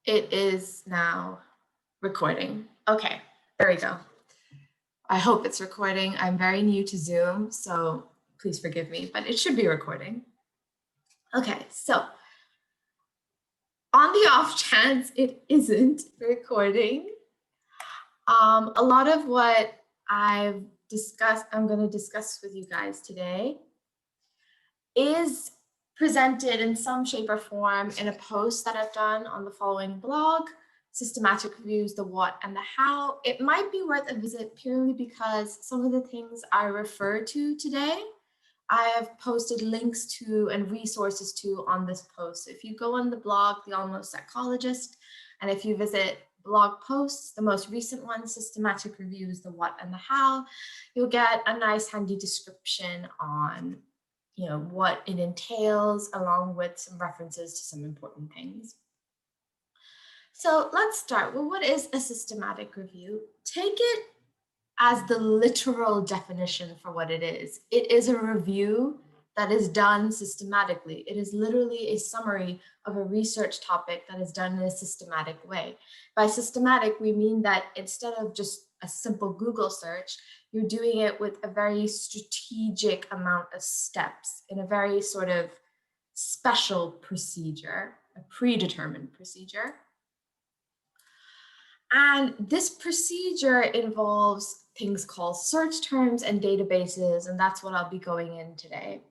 It is now recording. Okay, there we go. I hope it's recording. I'm very new to Zoom, so please forgive me, but it should be recording. Okay, so on the off chance it isn't recording, a lot of what I'm going to discuss with you guys today is presented in some shape or form in a post that I've done on the following blog, Systematic Reviews, the What and the How. It might be worth a visit purely because some of the things I refer to today, I have posted links to and resources to on this post. So if you go on the blog, The Almost Psychologist, and if you visit blog posts, the most recent one, Systematic Reviews, the What and the How, you'll get a nice handy description on what it entails, along with some references to some important things. So let's start. Well, what is a systematic review? Take it as the literal definition for what it is. It is a review that is done systematically. It is literally a summary of a research topic that is done in a systematic way. By systematic, we mean that instead of just a simple Google search, you're doing it with a very strategic amount of steps in a very sort of special procedure, a predetermined procedure. And this procedure involves things called search terms and databases, and that's what I'll be going in today.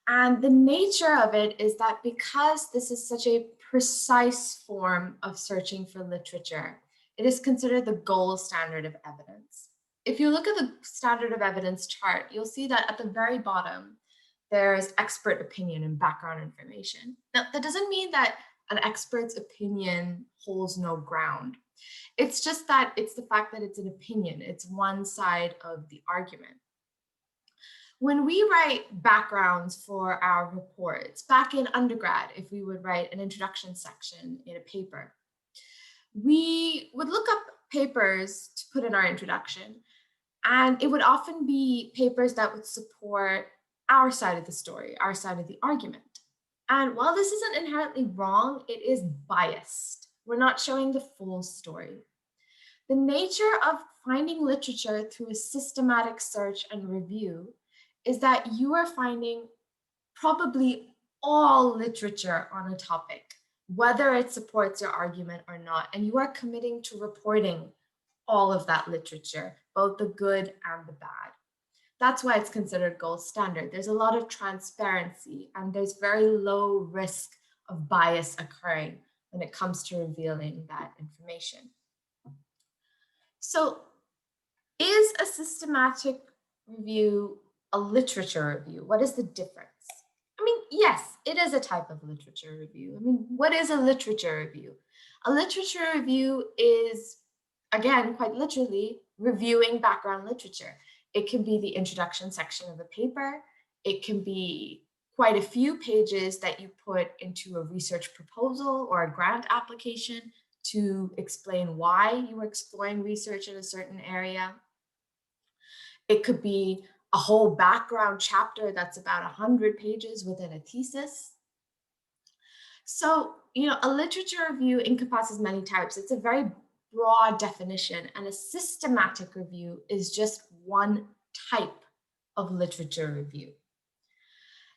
And the nature of it is that because this is such a precise form of searching for literature, it is considered the gold standard of evidence. If you look at the standard of evidence chart, you'll see that at the very bottom, there's expert opinion and background information. Now, that doesn't mean that an expert's opinion holds no ground. It's just that it's the fact that it's an opinion. It's one side of the argument. When we write backgrounds for our reports, back in undergrad, if we would write an introduction section in a paper, we would look up papers to put in our introduction, and it would often be papers that would support our side of the story, our side of the argument. And while this isn't inherently wrong, it is biased. We're not showing the full story. The nature of finding literature through a systematic search and review is that you are finding probably all literature on a topic, whether it supports your argument or not, and you are committing to reporting all of that literature, both the good and the bad. That's why it's considered gold standard. There's a lot of transparency, and there's very low risk of bias occurring when it comes to revealing that information. So, is a systematic review a literature review? What is the difference? I mean, yes, it is a type of literature review. I mean, what is a literature review? A literature review is, again, quite literally, reviewing background literature. It can be the introduction section of a paper. It can be quite a few pages that you put into a research proposal or a grant application to explain why you were exploring research in a certain area. It could be a whole background chapter that's about 100 pages within a thesis. So, a literature review encompasses many types. It's a very broad definition, and a systematic review is just one type of literature review.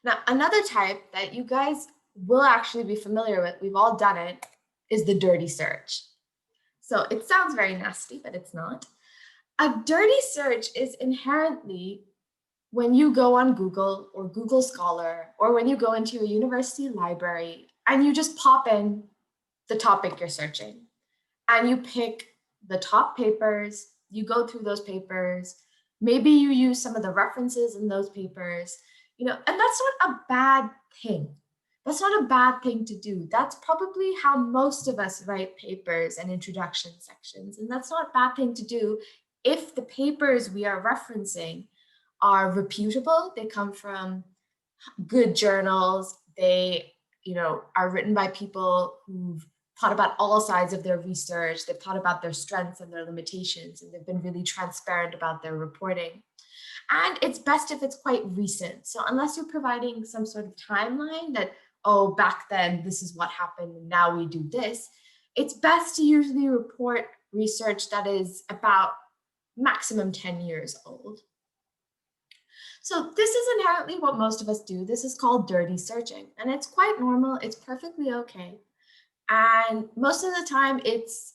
Now, another type that you guys will actually be familiar with, we've all done it, is the dirty search. So it sounds very nasty, but it's not. A dirty search is inherently when you go on Google or Google Scholar, or when you go into a university library and you just pop in the topic you're searching and you pick the top papers, you go through those papers, maybe you use some of the references in those papers, and that's not a bad thing. That's not a bad thing to do. That's probably how most of us write papers and introduction sections. And that's not a bad thing to do if the papers we are referencing are reputable. They come from good journals. They, are written by people who've thought about all sides of their research. They've thought about their strengths and their limitations, and they've been really transparent about their reporting. And it's best if it's quite recent. So unless you're providing some sort of timeline that, oh, back then, this is what happened, and now we do this, It's best to usually report research that is about maximum 10 years old. So this is inherently what most of us do. This is called dirty searching, and it's quite normal. It's perfectly okay. And most of the time, it's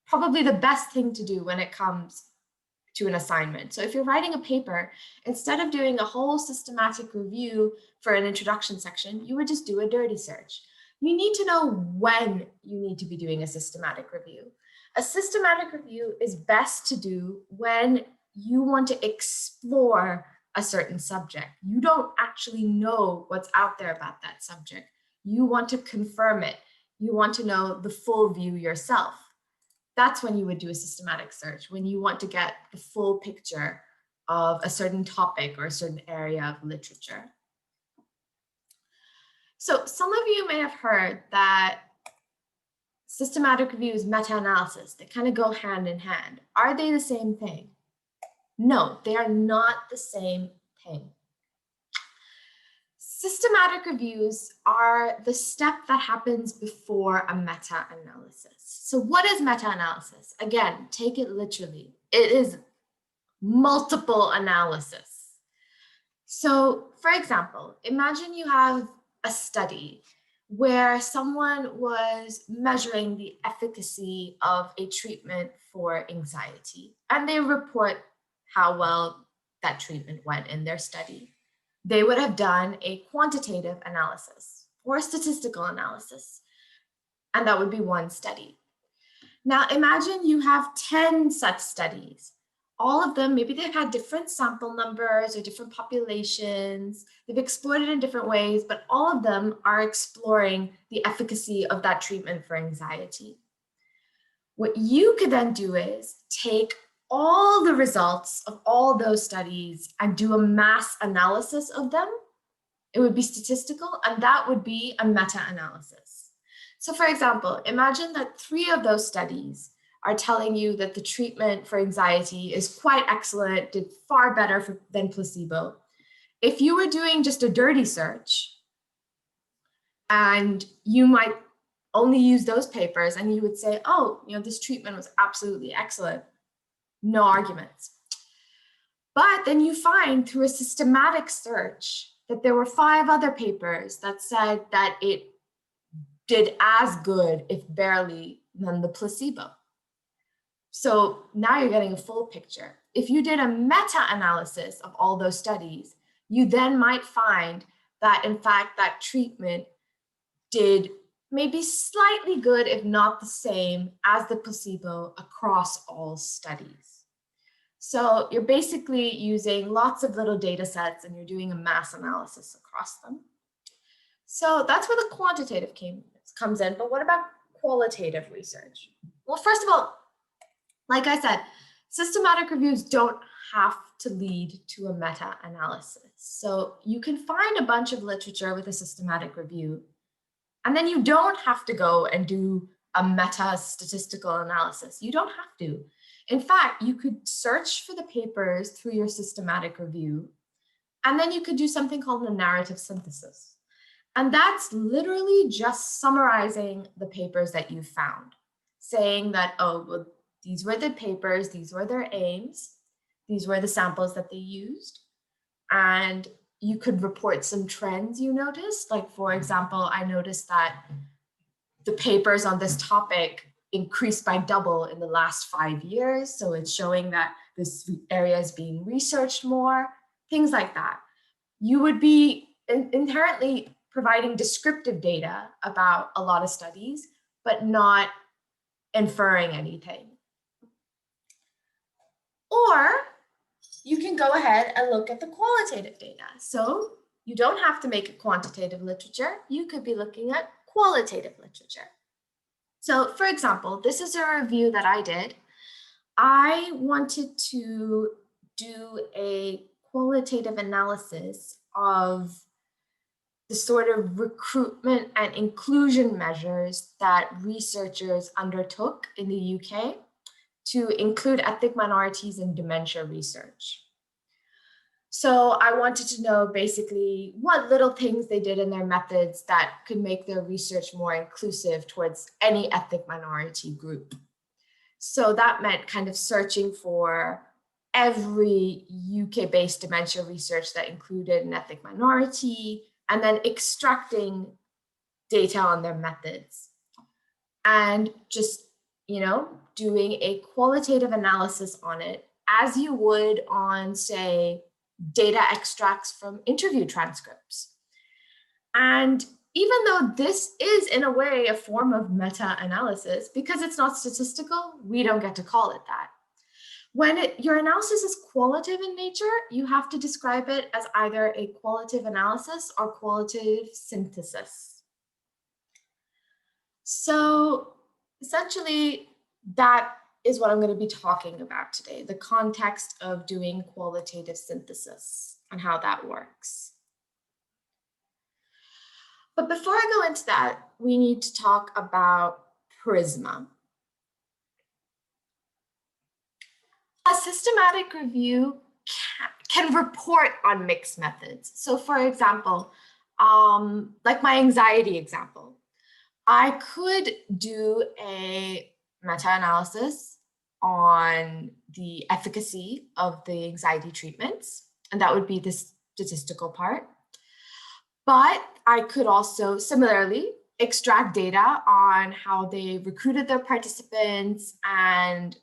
probably the best thing to do when it comes to an assignment. So if you're writing a paper, instead of doing a whole systematic review for an introduction section, you would just do a dirty search. You need to know when you need to be doing a systematic review. A systematic review is best to do when you want to explore a certain subject. You don't actually know what's out there about that subject. You want to confirm it. You want to know the full view yourself. That's when you would do a systematic search, when you want to get the full picture of a certain topic or a certain area of literature. So some of you may have heard that systematic review is meta-analysis. They kind of go hand in hand. Are they the same thing? No, they are not the same thing. Systematic reviews are the step that happens before a meta-analysis. So what is meta-analysis? Again, take it literally. It is multiple analysis. So for example, imagine you have a study where someone was measuring the efficacy of a treatment for anxiety, and they report how well that treatment went in their study. They would have done a quantitative analysis or a statistical analysis, and that would be one study. Now imagine you have 10 such studies. All of them, maybe they've had different sample numbers or different populations. They've explored it in different ways, but all of them are exploring the efficacy of that treatment for anxiety. What you could then do is take all the results of all those studies and do a mass analysis of them. It would be statistical, and that would be a meta-analysis. So for example, imagine that 3 of those studies are telling you that the treatment for anxiety is quite excellent, did far better than placebo. If you were doing just a dirty search, and you might only use those papers, and you would say, oh, this treatment was absolutely excellent, no arguments. But then you find through a systematic search that there were 5 other papers that said that it did as good, if barely, than the placebo. So now you're getting a full picture. If you did a meta-analysis of all those studies, you then might find that in fact that treatment did maybe slightly good, if not the same, as the placebo across all studies. So you're basically using lots of little data sets and you're doing a mass analysis across them. So that's where the quantitative comes in, but what about qualitative research? Well, first of all, like I said, systematic reviews don't have to lead to a meta-analysis. So you can find a bunch of literature with a systematic review, and then you don't have to go and do a meta-statistical analysis. You don't have to. In fact, you could search for the papers through your systematic review, and then you could do something called a narrative synthesis. And that's literally just summarizing the papers that you found, saying that, oh, well, these were the papers, these were their aims, these were the samples that they used, and you could report some trends you noticed. Like, for example, I noticed that the papers on this topic increased by double in the last 5 years. So it's showing that this area is being researched more, things like that. You would be inherently providing descriptive data about a lot of studies, but not inferring anything. Or you can go ahead and look at the qualitative data. So you don't have to make a quantitative literature. You could be looking at qualitative literature. So for example, this is a review that I did. I wanted to do a qualitative analysis of the sort of recruitment and inclusion measures that researchers undertook in the UK to include ethnic minorities in dementia research. So I wanted to know basically what little things they did in their methods that could make their research more inclusive towards any ethnic minority group. So that meant kind of searching for every UK-based dementia research that included an ethnic minority, and then extracting data on their methods. And just, doing a qualitative analysis on it as you would on, say, data extracts from interview transcripts. And even though this is in a way a form of meta-analysis, because it's not statistical, we don't get to call it that. When your analysis is qualitative in nature, you have to describe it as either a qualitative analysis or qualitative synthesis. So essentially, that is what I'm going to be talking about today, the context of doing qualitative synthesis and how that works. But before I go into that, we need to talk about Prisma. A systematic review can report on mixed methods. So for example, like my anxiety example, I could do a meta-analysis on the efficacy of the anxiety treatments, and that would be the statistical part. But I could also similarly extract data on how they recruited their participants and,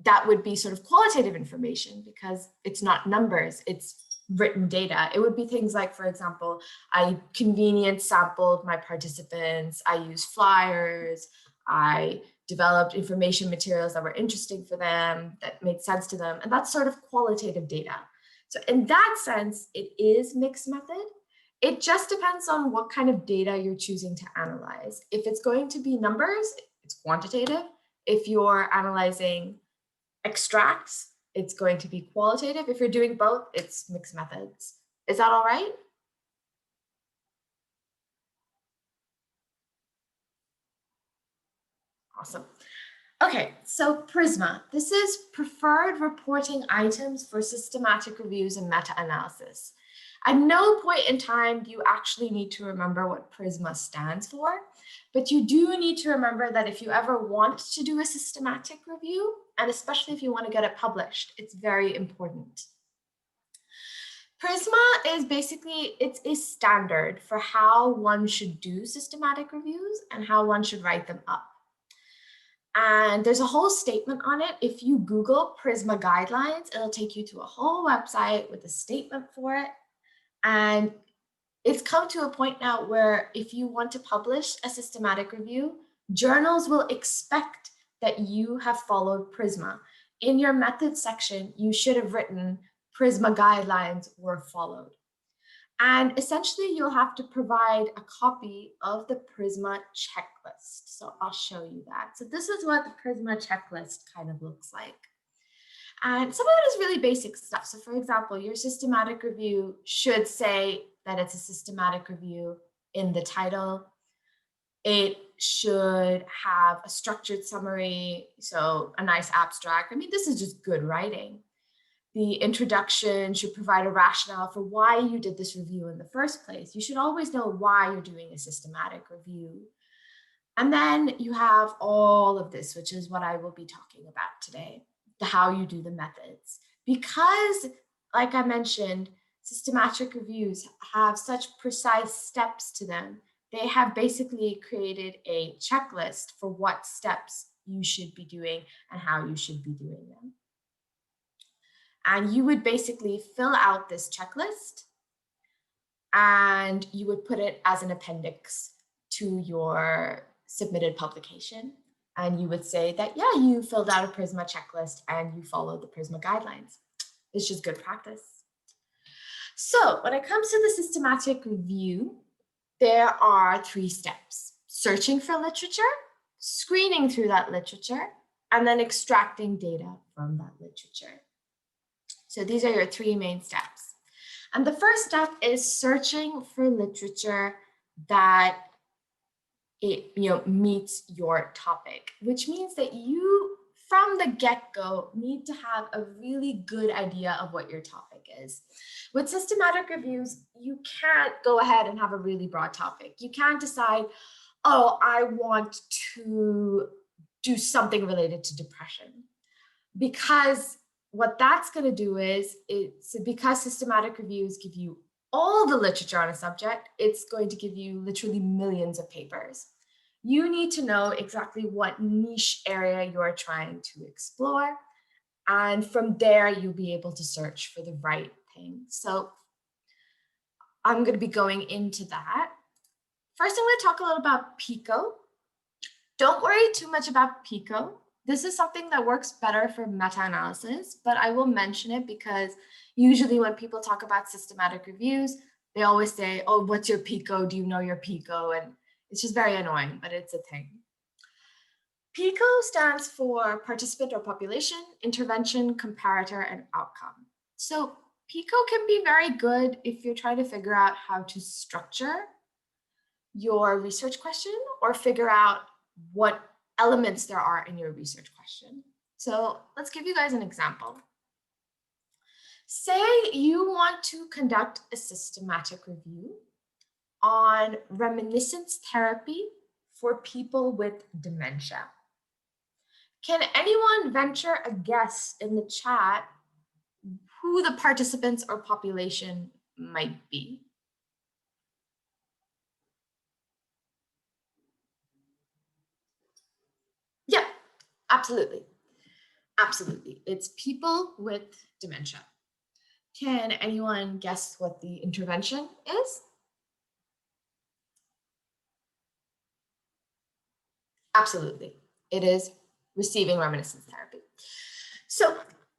that would be sort of qualitative information because it's not numbers, it's written data. It would be things like, for example, I convenience sampled my participants, I used flyers, I developed information materials that were interesting for them, that made sense to them, and that's sort of qualitative data. So in that sense, it is mixed method. It just depends on what kind of data you're choosing to analyze. If it's going to be numbers, it's quantitative. If you're analyzing extracts, it's going to be qualitative. If you're doing both, it's mixed methods. Is that all right? Awesome. Okay, so Prisma. This is preferred reporting items for systematic reviews and meta-analysis. At no point in time do you actually need to remember what Prisma stands for, but you do need to remember that if you ever want to do a systematic review, and especially if you want to get it published, it's very important. Prisma is basically, it's a standard for how one should do systematic reviews and how one should write them up. And there's a whole statement on it. If you Google Prisma guidelines, it'll take you to a whole website with a statement for it. And it's come to a point now where if you want to publish a systematic review, journals will expect that you have followed Prisma. In your methods section, you should have written Prisma guidelines were followed. And essentially, you'll have to provide a copy of the Prisma checklist. So I'll show you that. So this is what the Prisma checklist kind of looks like. And some of it is really basic stuff. So for example, your systematic review should say that it's a systematic review in the title. It should have a structured summary, so a nice abstract. I mean, this is just good writing. The introduction should provide a rationale for why you did this review in the first place. You should always know why you're doing a systematic review. And then you have all of this, which is what I will be talking about today, the how you do the methods. Because, like I mentioned, systematic reviews have such precise steps to them. They have basically created a checklist for what steps you should be doing and how you should be doing them. And you would basically fill out this checklist and you would put it as an appendix to your submitted publication. And you would say that, yeah, you filled out a Prisma checklist and you followed the Prisma guidelines. It's just good practice. So when it comes to the systematic review, there are 3 steps: searching for literature, screening through that literature, and then extracting data from that literature. So these are your 3 main steps. And the first step is searching for literature that meets your topic, which means that you from the get-go, need to have a really good idea of what your topic is. With systematic reviews, you can't go ahead and have a really broad topic. You can't decide, oh, I want to do something related to depression. Because what that's going to do is, because systematic reviews give you all the literature on a subject, it's going to give you literally millions of papers. You need to know exactly what niche area you're trying to explore. And from there, you'll be able to search for the right thing. So I'm going to be going into that. First, I'm going to talk a little about PICO. Don't worry too much about PICO. This is something that works better for meta-analysis, but I will mention it because usually when people talk about systematic reviews, they always say, oh, what's your PICO? Do you know your PICO? And it's just very annoying, but it's a thing. PICO stands for participant or population, intervention, comparator, and outcome. So PICO can be very good if you're trying to figure out how to structure your research question or figure out what elements there are in your research question. So let's give you guys an example. Say you want to conduct a systematic review on reminiscence therapy for people with dementia. Can anyone venture a guess in the chat who the participants or population might be? Yeah, absolutely. Absolutely. It's people with dementia. Can anyone guess what the intervention is? Absolutely. It is receiving reminiscence therapy. So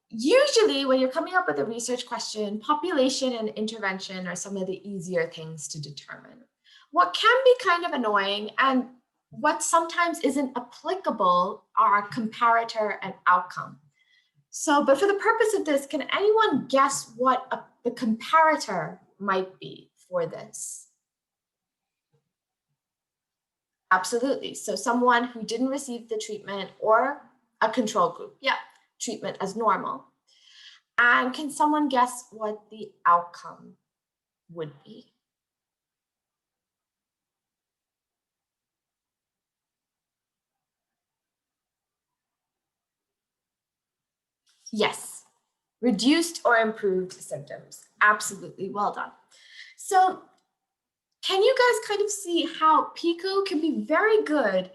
usually when you're coming up with a research question, population and intervention are some of the easier things to determine. What can be kind of annoying and what sometimes isn't applicable are comparator and outcome. So, but for the purpose of this, can anyone guess what the comparator might be for this? Absolutely. So someone who didn't receive the treatment or a control group. Yeah, treatment as normal. And can someone guess what the outcome would be? Yes, reduced or improved symptoms. Absolutely, well done. So can you guys kind of see how PICO can be very good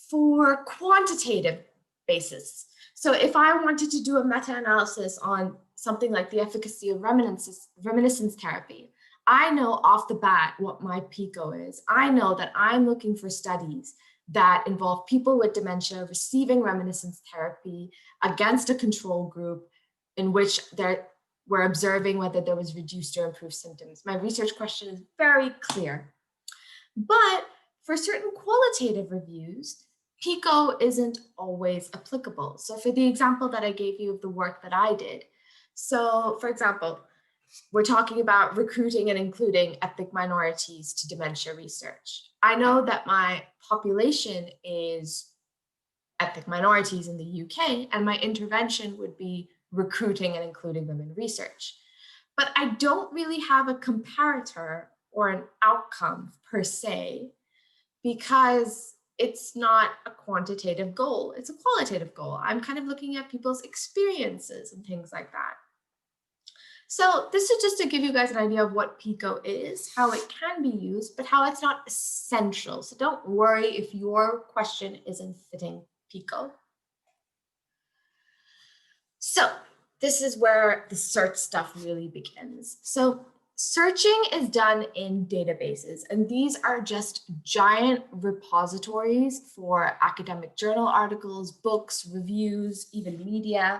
for quantitative basis? So if I wanted to do a meta-analysis on something like the efficacy of reminiscence therapy, I know off the bat what my PICO is. I know that I'm looking for studies that involve people with dementia receiving reminiscence therapy against a control group in which we're observing whether there was reduced or improved symptoms. My research question is very clear. But for certain qualitative reviews, PICO isn't always applicable. So for the example that I gave you of the work that I did, so for example, we're talking about recruiting and including ethnic minorities to dementia research. I know that my population is ethnic minorities in the UK, and my intervention would be recruiting and including them in research. But I don't really have a comparator or an outcome per se, because it's not a quantitative goal, it's a qualitative goal. I'm kind of looking at people's experiences and things like that. So this is just to give you guys an idea of what PICO is, how it can be used, but how it's not essential. So don't worry if your question isn't fitting PICO. So this is where the search stuff really begins. So searching is done in databases, and these are just giant repositories for academic journal articles, books, reviews, even media.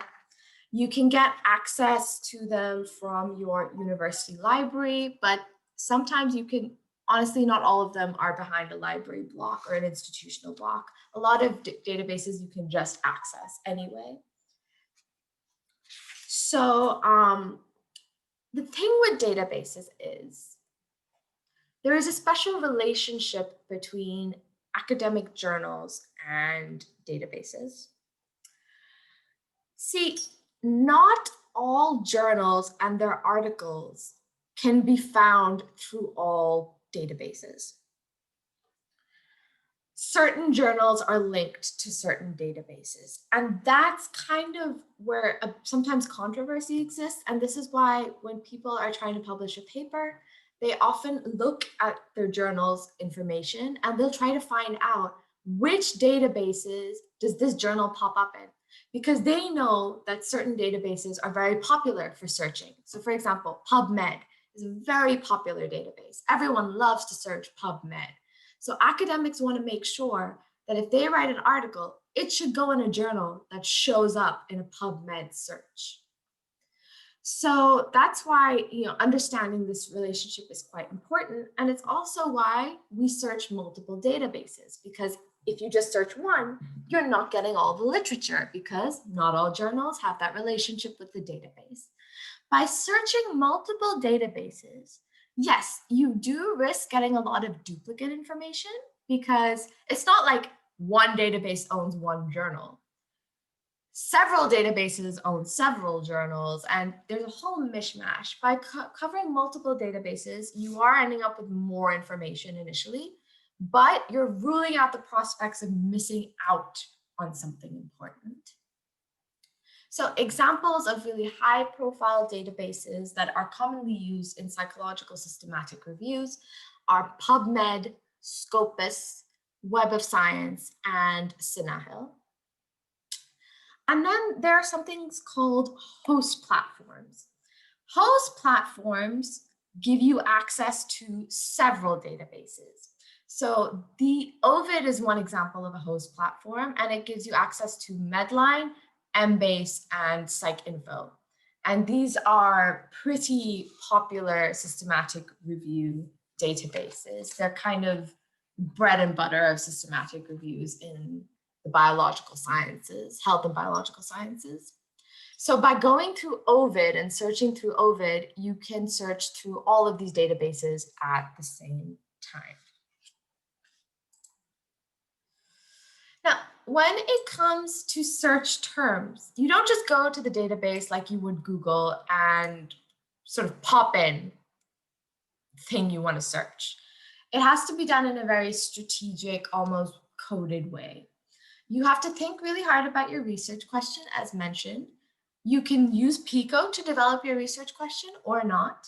You can get access to them from your university library, but sometimes you can, honestly, not all of them are behind a library block or an institutional block. A lot of databases you can just access anyway. So the thing with databases is there is a special relationship between academic journals and databases. See, not all journals and their articles can be found through all databases. Certain journals are linked to certain databases, and that's kind of where sometimes controversy exists. And this is why when people are trying to publish a paper, they often look at their journal's information and they'll try to find out which databases does this journal pop up in, because they know that certain databases are very popular for searching. So for example, PubMed is a very popular database. Everyone loves to search PubMed. So academics want to make sure that if they write an article, it should go in a journal that shows up in a PubMed search. So that's why, understanding this relationship is quite important. And it's also why we search multiple databases, because if you just search one, you're not getting all the literature, because not all journals have that relationship with the database. By searching multiple databases, yes, you do risk getting a lot of duplicate information, because it's not like one database owns one journal. Several databases own several journals, and there's a whole mishmash. By covering multiple databases, you are ending up with more information initially, but you're ruling out the prospects of missing out on something important. So examples of really high-profile databases that are commonly used in psychological systematic reviews are PubMed, Scopus, Web of Science, and Sinahil. And then there are some things called host platforms. Host platforms give you access to several databases. So the Ovid is one example of a host platform, and it gives you access to Medline, Embase, and PsycInfo. And these are pretty popular systematic review databases. They're kind of bread and butter of systematic reviews in the biological sciences, health and biological sciences. So by going through Ovid and searching through Ovid, you can search through all of these databases at the same time. Now, when it comes to search terms, you don't just go to the database like you would Google and sort of pop in the thing you want to search. It has to be done in a very strategic, almost coded way. You have to think really hard about your research question, as mentioned. You can use Pico to develop your research question or not,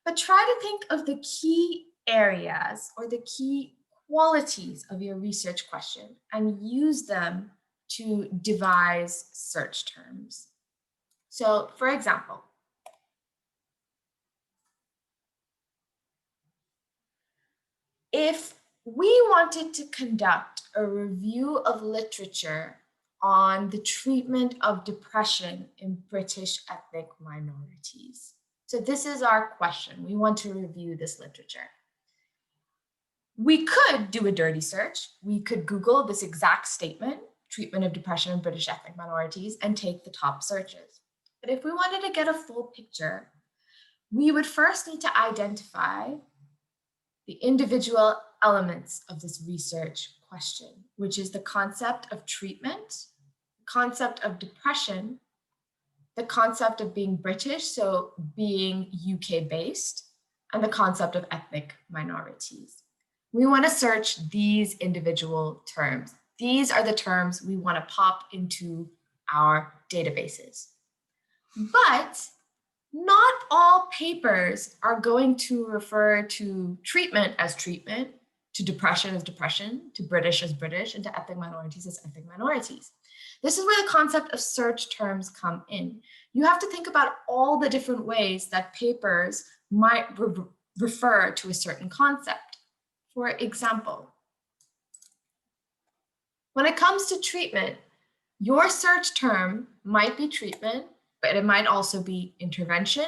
but try to think of the key areas or the key qualities of your research question and use them to devise search terms. So, for example, if we wanted to conduct a review of literature on the treatment of depression in British ethnic minorities. So this is our question. We want to review this literature. We could do a dirty search. We could Google this exact statement, treatment of depression in British ethnic minorities, and take the top searches. But if we wanted to get a full picture, we would first need to identify the individual elements of this research question, which is the concept of treatment, the concept of depression, the concept of being British, so being UK based, and the concept of ethnic minorities. We want to search these individual terms. These are the terms we want to pop into our databases. But not all papers are going to refer to treatment as treatment, to depression as depression, to British as British, and to ethnic minorities as ethnic minorities. This is where the concept of search terms come in. You have to think about all the different ways that papers might refer to a certain concept. For example, when it comes to treatment, your search term might be treatment, but it might also be intervention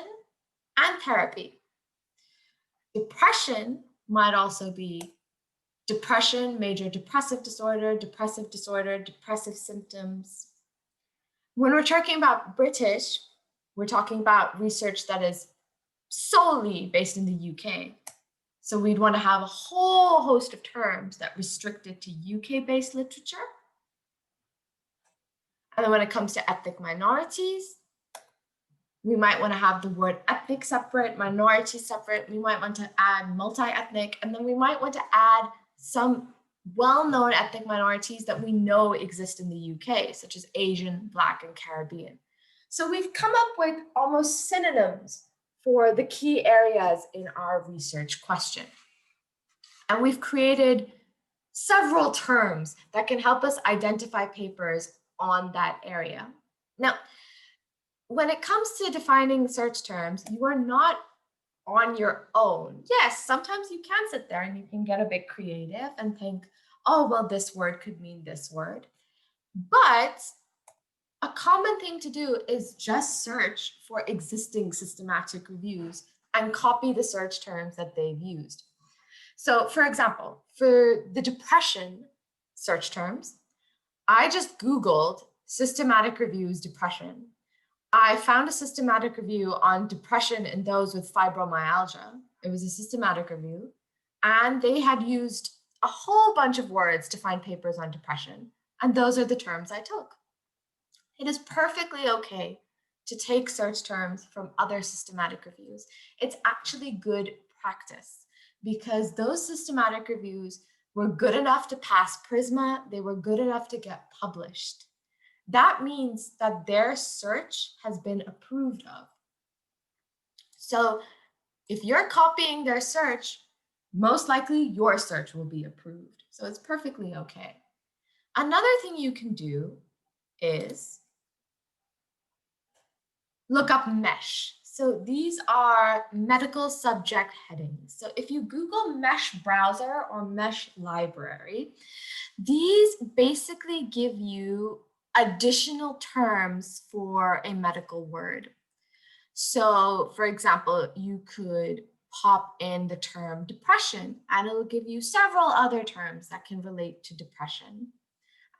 and therapy. Depression might also be depression, major depressive disorder, depressive symptoms. When we're talking about British, we're talking about research that is solely based in the UK. So we'd want to have a whole host of terms that restrict it to UK-based literature. And then when it comes to ethnic minorities, we might want to have the word ethnic separate, minority separate. We might want to add multi-ethnic, and then we might want to add some well-known ethnic minorities that we know exist in the UK, such as Asian, Black, and Caribbean. So we've come up with almost synonyms for the key areas in our research question. And we've created several terms that can help us identify papers on that area. Now, when it comes to defining search terms, you are not on your own. Yes, sometimes you can sit there and you can get a bit creative and think, oh, well, this word could mean this word. But a common thing to do is just search for existing systematic reviews and copy the search terms that they've used. So, for example, for the depression search terms, I just Googled systematic reviews depression. I found a systematic review on depression in those with fibromyalgia. It was a systematic review, and they had used a whole bunch of words to find papers on depression, and those are the terms I took. It is perfectly okay to take search terms from other systematic reviews. It's actually good practice because those systematic reviews were good enough to pass Prisma, they were good enough to get published. That means that their search has been approved of. So if you're copying their search, most likely your search will be approved. So it's perfectly okay. Another thing you can do is look up MESH. So these are medical subject headings. So if you Google MESH browser or MESH library, these basically give you additional terms for a medical word. So for example, you could pop in the term depression and it'll give you several other terms that can relate to depression.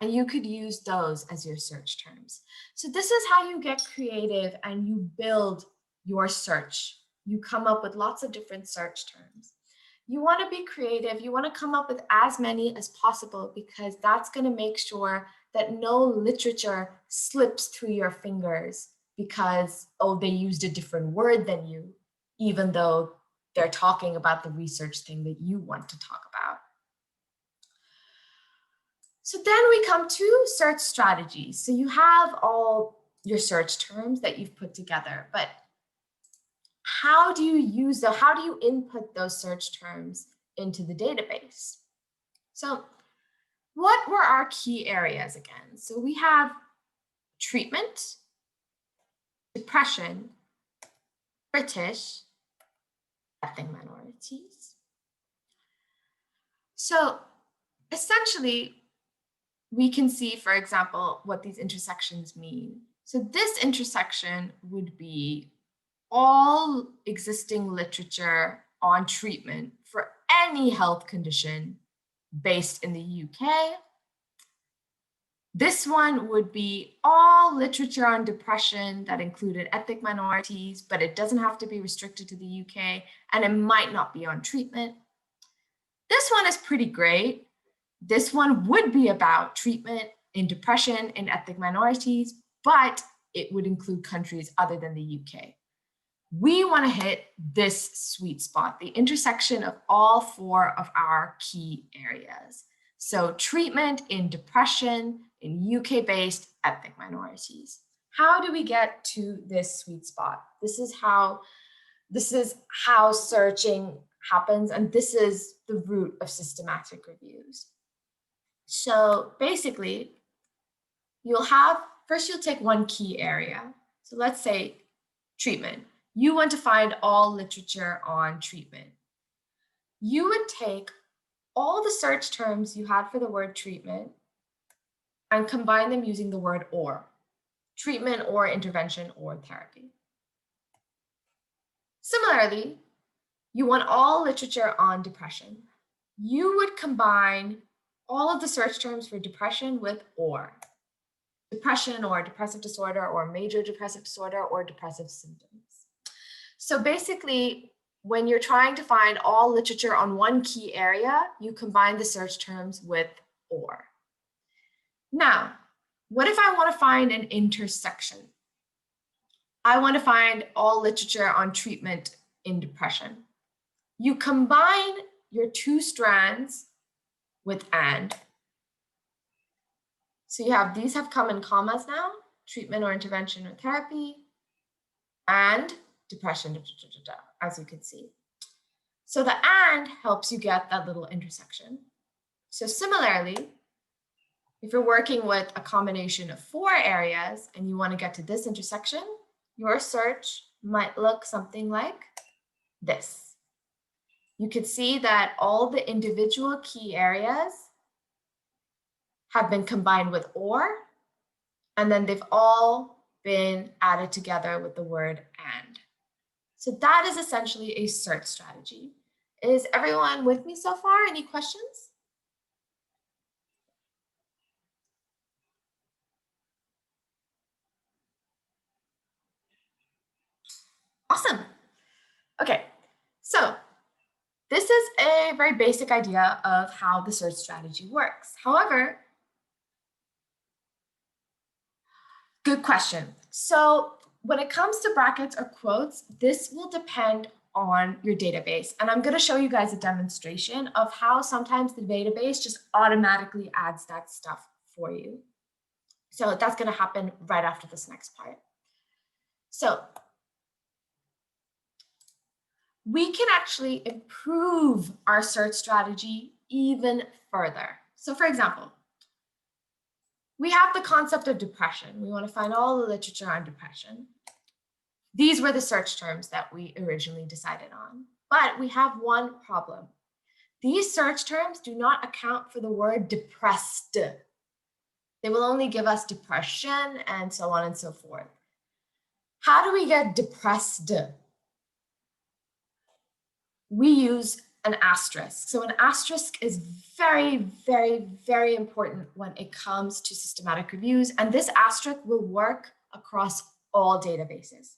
And you could use those as your search terms. So this is how you get creative and you build your search. You come up with lots of different search terms. You want to be creative. You want to come up with as many as possible because that's going to make sure that no literature slips through your fingers because, oh, they used a different word than you, even though they're talking about the research thing that you want to talk about. So then we come to search strategies. So you have all your search terms that you've put together, but how do you use them? How do you input those search terms into the database? So what were our key areas again? So we have treatment, depression, British, ethnic minorities. So essentially, we can see, for example, what these intersections mean. So this intersection would be all existing literature on treatment for any health condition based in the UK. This one would be all literature on depression that included ethnic minorities, but it doesn't have to be restricted to the UK, and it might not be on treatment. This one is pretty great. This one would be about treatment in depression in ethnic minorities, but it would include countries other than the UK. We want to hit this sweet spot, the intersection of all four of our key areas. So treatment in depression in UK-based ethnic minorities. How do we get to this sweet spot? This is how searching happens, and this is the root of systematic reviews. So basically, you'll take one key area. So let's say treatment. You want to find all literature on treatment. You would take all the search terms you had for the word treatment and combine them using the word or. Treatment or intervention or therapy. Similarly, you want all literature on depression. You would combine all of the search terms for depression with or. Depression or depressive disorder or major depressive disorder or depressive symptoms. So basically, when you're trying to find all literature on one key area, you combine the search terms with or. Now, What if I want to find an intersection? I want to find all literature on treatment in depression. You combine your two strands with and. So you have these have come in commas now, treatment or intervention or therapy, and depression, as you can see. So the and helps you get that little intersection. So similarly, if you're working with a combination of 4 areas and you want to get to this intersection, your search might look something like this. You can see that all the individual key areas have been combined with or, and then they've all been added together with the word and. So that is essentially a search strategy. Is everyone with me so far? Any questions? Awesome. Okay, so this is a very basic idea of how the search strategy works. However, good question. So when it comes to brackets or quotes, this will depend on your database. And I'm going to show you guys a demonstration of how sometimes the database just automatically adds that stuff for you. So that's going to happen right after this next part. So we can actually improve our search strategy even further. So for example, we have the concept of depression. We want to find all the literature on depression. These were the search terms that we originally decided on. But we have one problem. These search terms do not account for the word depressed. They will only give us depression and so on and so forth. How do we get depressed? We use an asterisk. So an asterisk is very, very, very important when it comes to systematic reviews. And this asterisk will work across all databases.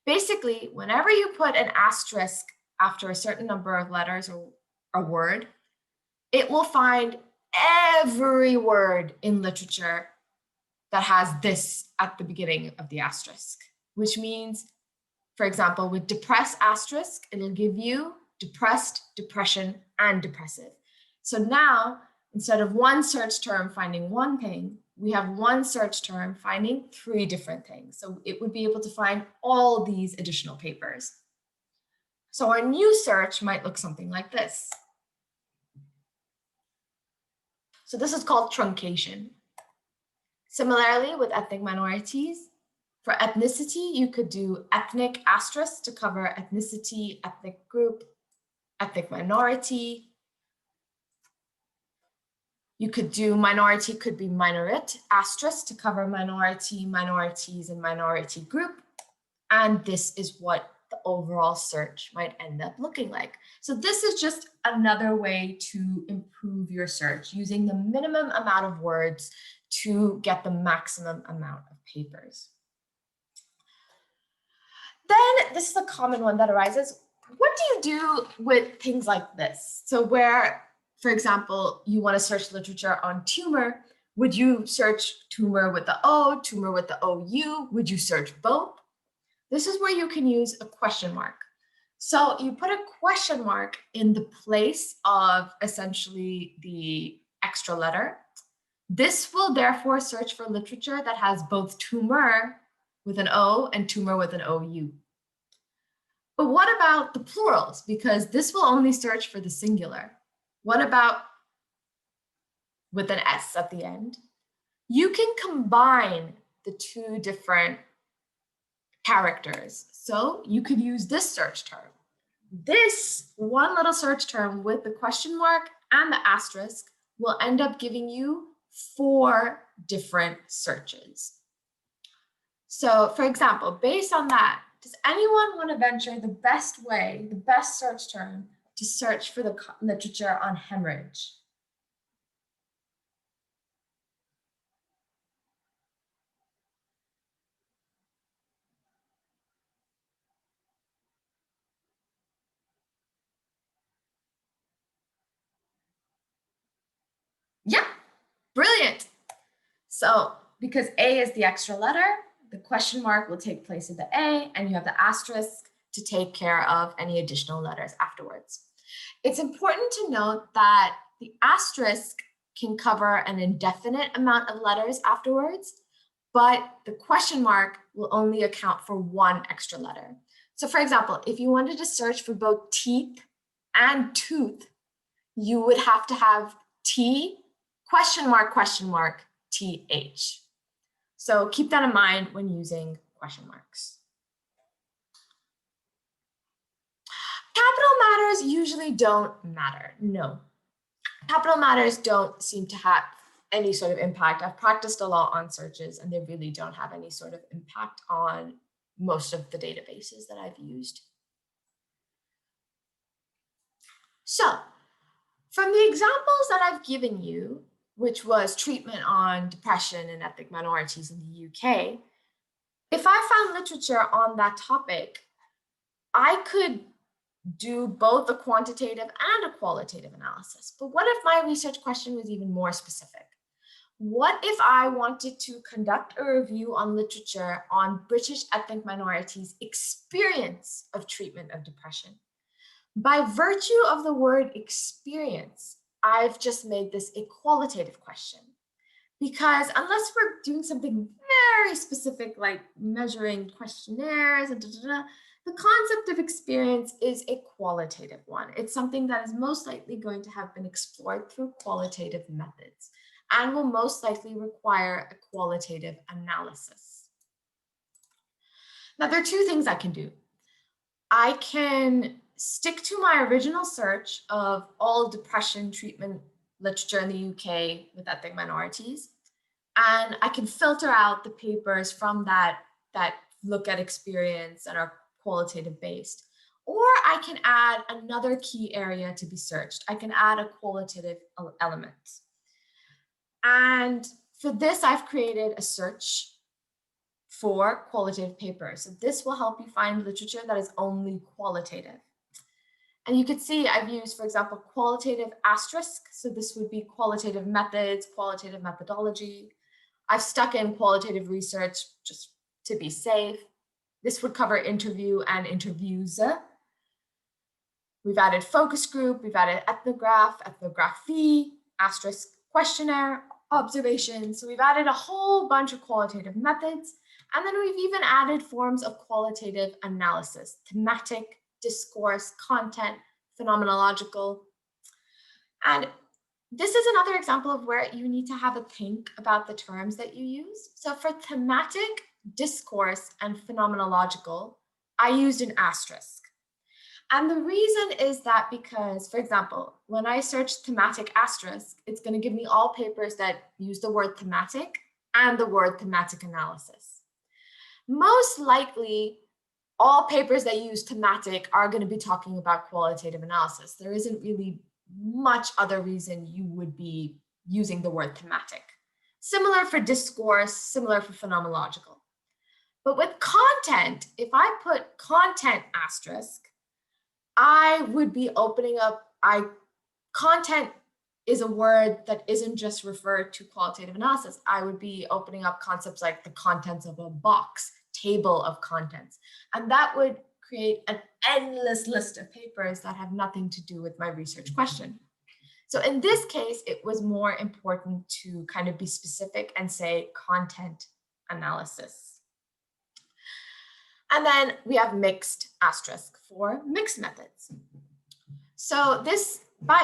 Basically, whenever you put an asterisk after a certain number of letters or a word, it will find every word in literature that has this at the beginning of the asterisk, which means, for example, with depressed asterisk, it'll give you depressed, depression, and depressive. So now, instead of one search term finding one thing, we have one search term finding 3 different things. So it would be able to find all these additional papers. So our new search might look something like this. So this is called truncation. Similarly, with ethnic minorities, for ethnicity, you could do ethnic asterisk to cover ethnicity, ethnic group, ethnic minority. You could do minority, could be minorit, asterisk to cover minority, minorities, and minority group. And this is what the overall search might end up looking like. So this is just another way to improve your search, using the minimum amount of words to get the maximum amount of papers. Then this is a common one that arises. What do you do with things like this? So where, for example, you want to search literature on tumor, would you search tumor with the O, tumor with the OU? Would you search both? This is where you can use a question mark. So you put a question mark in the place of essentially the extra letter. This will therefore search for literature that has both tumor with an O and tumor with an OU. But what about the plurals? Because this will only search for the singular. What about with an S at the end? You can combine the 2 different characters. So you could use this search term. This one little search term with the question mark and the asterisk will end up giving you 4 different searches. So for example, based on that, does anyone want to venture the best way, the best search term to search for the literature on hemorrhage? Yeah, brilliant. So because A is the extra letter, the question mark will take place of the A, and you have the asterisk to take care of any additional letters afterwards. It's important to note that the asterisk can cover an indefinite amount of letters afterwards, but the question mark will only account for one extra letter. So for example, if you wanted to search for both teeth and tooth, you would have to have T, question mark, TH. So keep that in mind when using question marks. Capital matters usually don't matter. No, capital matters don't seem to have any sort of impact. I've practiced a lot on searches and they really don't have any sort of impact on most of the databases that I've used. So from the examples that I've given you, which was treatment on depression and ethnic minorities in the UK, if I found literature on that topic, I could do both a quantitative and a qualitative analysis. But what if my research question was even more specific? What if I wanted to conduct a review on literature on British ethnic minorities' experience of treatment of depression? By virtue of the word experience, I've just made this a qualitative question. Because unless we're doing something very specific, like measuring questionnaires and the concept of experience is a qualitative one. It's something that is most likely going to have been explored through qualitative methods and will most likely require a qualitative analysis. Now, there are two things I can do. I can stick to my original search of all depression treatment literature in the UK with ethnic minorities, and I can filter out the papers from that look at experience and are qualitative based. Or I can add another key area to be searched. I can add a qualitative element. And for this, I've created a search for qualitative papers. So this will help you find literature that is only qualitative. And you could see I've used, for example, qualitative asterisk. So this would be qualitative methods, qualitative methodology. I've stuck in qualitative research just to be safe. This would cover interview and interviews. We've added focus group, we've added ethnograph, ethnography, asterisk questionnaire, observation. So we've added a whole bunch of qualitative methods. And then we've even added forms of qualitative analysis, thematic, discourse, content, phenomenological. And this is another example of where you need to have a think about the terms that you use. So for thematic, discourse, and phenomenological, I used an asterisk. And the reason is that because, for example, when I search thematic asterisk, it's going to give me all papers that use the word thematic and the word thematic analysis. Most likely, all papers that use thematic are going to be talking about qualitative analysis. There isn't really much other reason you would be using the word thematic. Similar for discourse, similar for phenomenological. But with content, if I put content asterisk, I would be opening up, content is a word that isn't just referred to qualitative analysis. I would be opening up concepts like the contents of a box, table of contents. And that would create an endless list of papers that have nothing to do with my research question. So in this case, it was more important to kind of be specific and say content analysis. And then we have mixed asterisk for mixed methods. So this,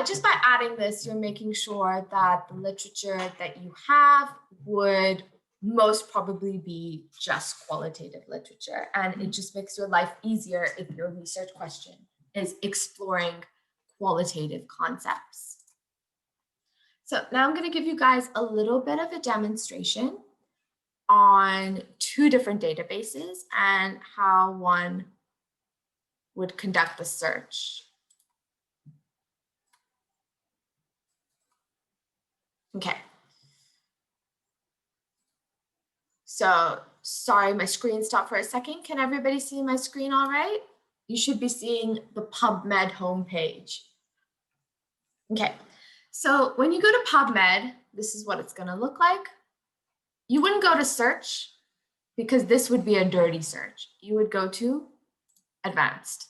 just by adding this, you're making sure that the literature that you have would most probably be just qualitative literature. And it just makes your life easier if your research question is exploring qualitative concepts. So now I'm going to give you guys a little bit of a demonstration on two different databases and how one would conduct the search. Okay. So sorry, my screen stopped for a second. Can everybody see my screen all right? You should be seeing the PubMed homepage. Okay, so when you go to PubMed, this is what it's going to look like. you wouldn't go to search because this would be a dirty search. You would go to advanced.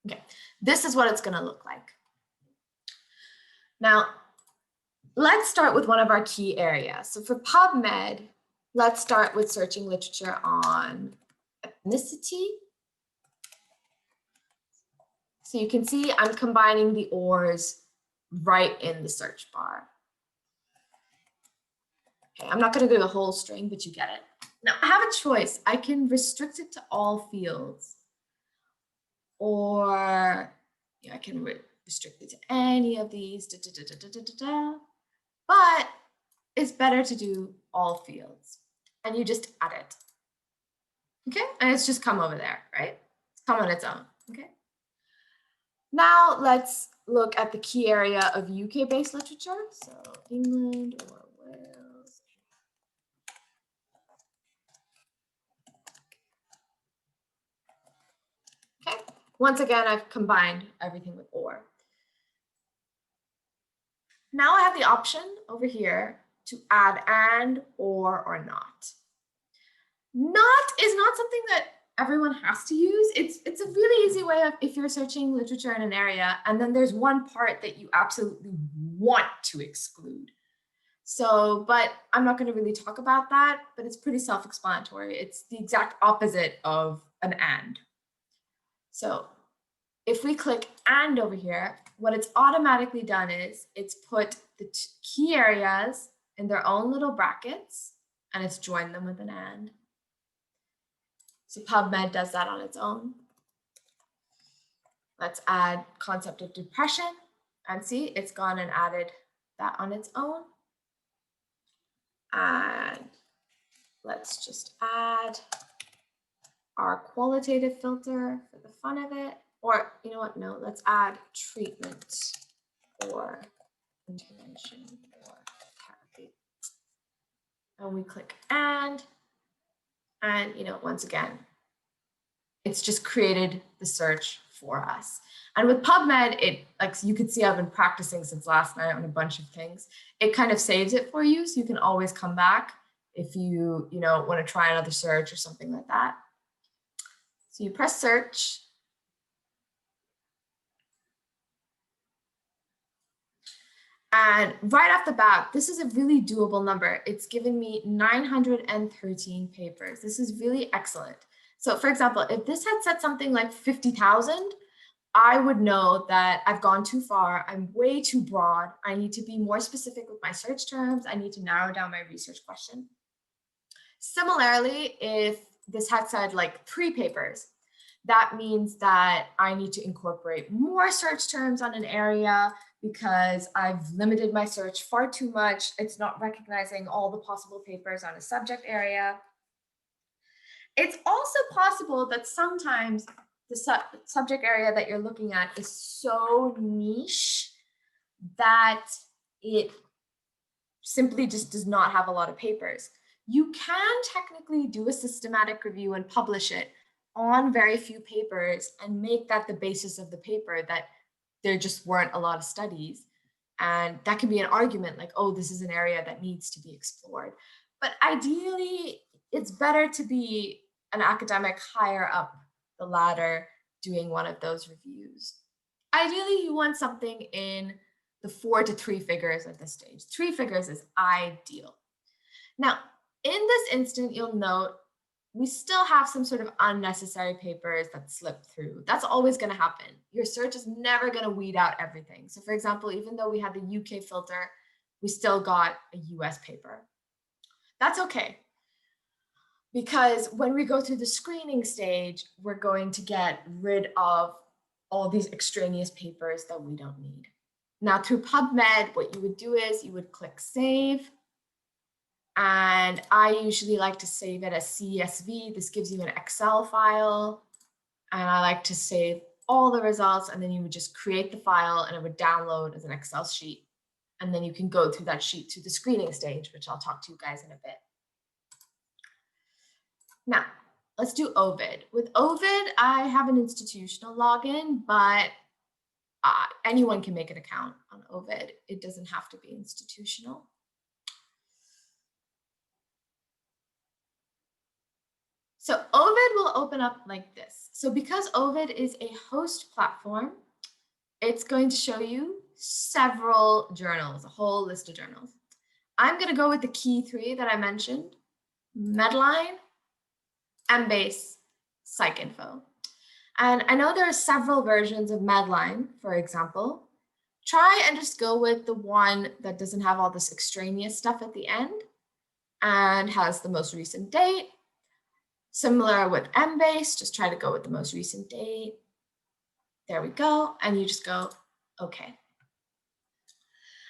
Okay, this is what it's going to look like. Now, let's start with one of our key areas. So for PubMed, let's start with searching literature on ethnicity. So you can see I'm combining the ORs right in the search bar. Okay, I'm not going to do the whole string, but you get it. Now I have a choice. I can restrict it to all fields, or I can restrict it to any of these. But it's better to do all fields, and you just add it. Okay, and it's just come over there, right? It's come on its own. Okay. Now let's look at the key area of UK-based literature. So England or Wales. Okay, once again, I've combined everything with or. Now I have the option over here to add and, or not. Not is not something that everyone has to use. It's a really easy way of, if you're searching literature in an area and then there's one part that you absolutely want to exclude. So, but I'm not going to really talk about that, but it's pretty self-explanatory. It's the exact opposite of an and. So if we click and over here, what it's automatically done is it's put the key areas in their own little brackets and it's joined them with an and. So PubMed does that on its own. Let's add concept of depression, and see, it's gone and added that on its own. And let's just add our qualitative filter for the fun of it. Or you know what, no, let's add treatment or intervention or therapy. And we click and you know, once again, it's just created the search for us. And with PubMed, it, like you could see, I've been practicing since last night on a bunch of things. It kind of saves it for you, so you can always come back if you want to try another search or something like that. So you press search. And right off the bat, this is a really doable number. It's given me 913 papers. This is really excellent. So for example, if this had said something like 50,000, I would know that I've gone too far. I'm way too broad. I need to be more specific with my search terms. I need to narrow down my research question. Similarly, if this had said like 3 papers, that means that I need to incorporate more search terms on an area because I've limited my search far too much. It's not recognizing all the possible papers on a subject area. It's also possible that sometimes the subject area that you're looking at is so niche that it simply just does not have a lot of papers. You can technically do a systematic review and publish it on very few papers and make that the basis of the paper, that there just weren't a lot of studies. And that can be an argument like, oh, this is an area that needs to be explored. But ideally, it's better to be an academic higher up the ladder doing one of those reviews. Ideally, you want something in the 4 to 3 figures at this stage. 3 figures is ideal. Now, in this instant, you'll note we still have some sort of unnecessary papers that slip through. That's always going to happen. Your search is never going to weed out everything. So for example, even though we had the UK filter, we still got a US paper. That's okay, because when we go through the screening stage, we're going to get rid of all these extraneous papers that we don't need. Now through PubMed, what you would do is you would click save. And I usually like to save it as CSV. This gives you an Excel file. And I like to save all the results, and then you would just create the file and it would download as an Excel sheet. And then you can go through that sheet to the screening stage, which I'll talk to you guys in a bit. Now, let's do Ovid. With Ovid, I have an institutional login, but anyone can make an account on Ovid. It doesn't have to be institutional. So Ovid will open up like this. So because Ovid is a host platform, it's going to show you several journals, a whole list of journals. I'm going to go with the key three that I mentioned: Medline, Embase, PsycInfo. And I know there are several versions of Medline, for example. Try and just go with the one that doesn't have all this extraneous stuff at the end and has the most recent date. Similar with Embase, just try to go with the most recent date. There we go. And you just go, okay.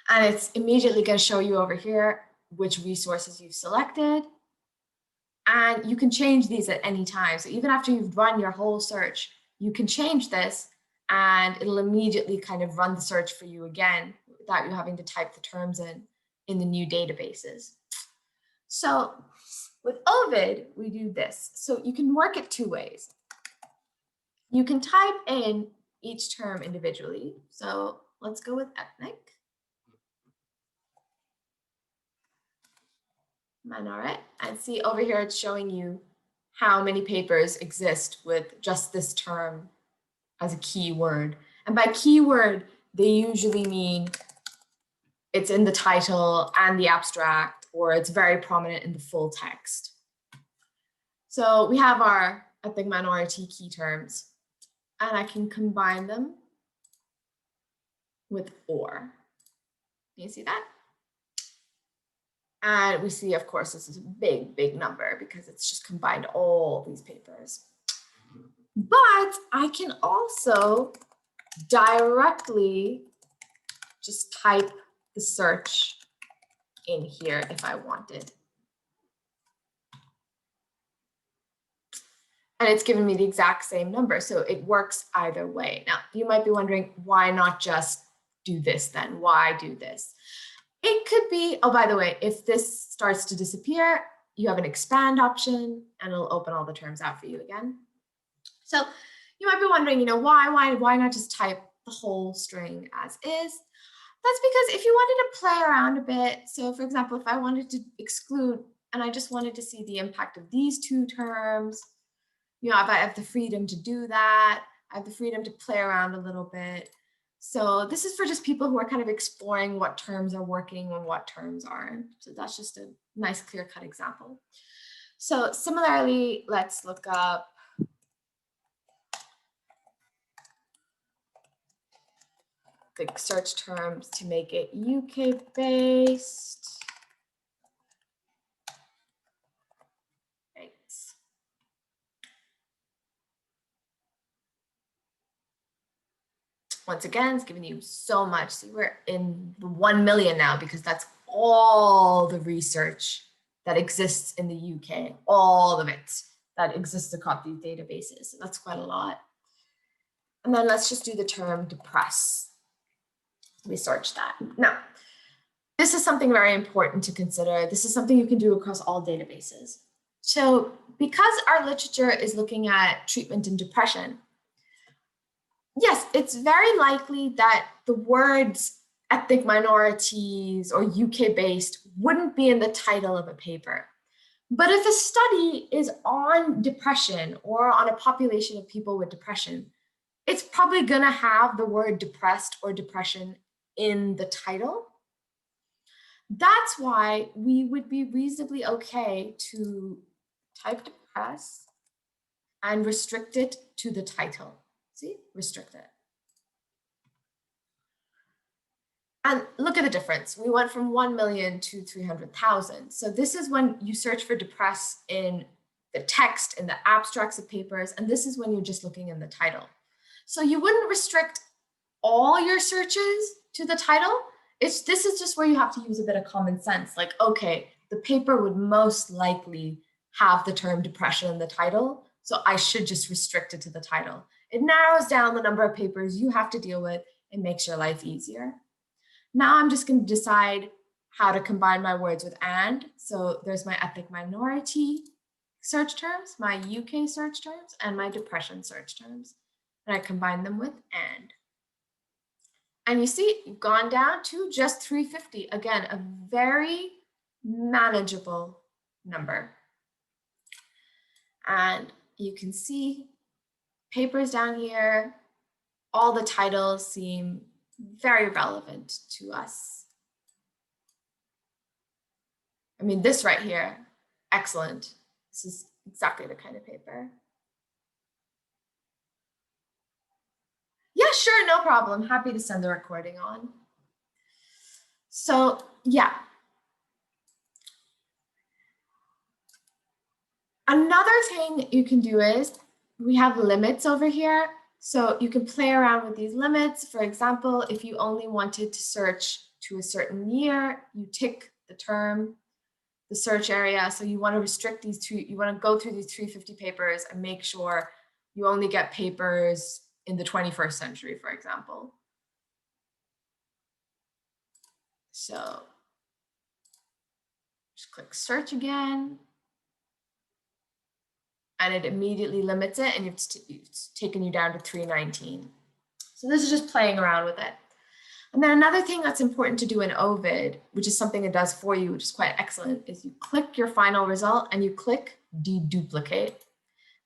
And it's immediately going to show you over here which resources you've selected. And you can change these at any time. So even after you've run your whole search, you can change this and it'll immediately kind of run the search for you again without you having to type the terms in the new databases. So with Ovid, we do this. So you can work it two ways. You can type in each term individually. So let's go with ethnic. Minority. And see over here, it's showing you how many papers exist with just this term as a keyword. And by keyword, they usually mean it's in the title and the abstract, or it's very prominent in the full text. So we have our ethnic minority key terms, and I can combine them with or. You see that? And we see, of course, this is a big, big number because it's just combined all these papers. But I can also directly just type the search in here if I wanted. And it's given me the exact same number, so it works either way. Now, you might be wondering, why not just do this then? Why do this? It could be, oh, by the way, if this starts to disappear, you have an expand option and it'll open all the terms out for you again. So you might be wondering, why not just type the whole string as is? That's because if you wanted to play around a bit, so for example, if I wanted to exclude and I just wanted to see the impact of these two terms, if I have the freedom to do that, I have the freedom to play around a little bit. So this is for just people who are kind of exploring what terms are working and what terms aren't. So that's just a nice clear-cut example. So similarly, let's look up the search terms to make it UK-based. Right. Once again, it's giving you so much. See, we're in the 1 million now because that's all the research that exists in the UK, all of it that exists across these databases. So that's quite a lot. And then let's just do the term depress. We search that. Now, this is something very important to consider. This is something you can do across all databases. So because our literature is looking at treatment in depression, yes, it's very likely that the words ethnic minorities or UK-based wouldn't be in the title of a paper. But if a study is on depression or on a population of people with depression, it's probably going to have the word depressed or depression in the title. That's why we would be reasonably okay to type depress and restrict it to the title. See, restrict it. And look at the difference. We went from 1 million to 300,000. So this is when you search for depress in the text, in the abstracts of papers, and this is when you're just looking in the title. So you wouldn't restrict all your searches to the title. This is just where you have to use a bit of common sense. Like, okay, the paper would most likely have the term depression in the title, so I should just restrict it to the title. It narrows down the number of papers you have to deal with and makes your life easier. Now I'm just going to decide how to combine my words with and. So there's my ethnic minority search terms, my UK search terms, and my depression search terms. And I combine them with and. And you see, you've gone down to just 350. Again, a very manageable number. And you can see papers down here. All the titles seem very relevant to us. I mean, this right here, excellent. This is exactly the kind of paper. Yeah, sure, no problem. Happy to send the recording on. So yeah. Another thing you can do is we have limits over here. So you can play around with these limits. For example, if you only wanted to search to a certain year, you tick the term, the search area. So you want to restrict these two, you want to go through these 350 papers and make sure you only get papers in the 21st century, for example. So just click search again. And it immediately limits it, and it's taken you down to 319. So this is just playing around with it. And then another thing that's important to do in Ovid, which is something it does for you, which is quite excellent, is you click your final result and you click deduplicate.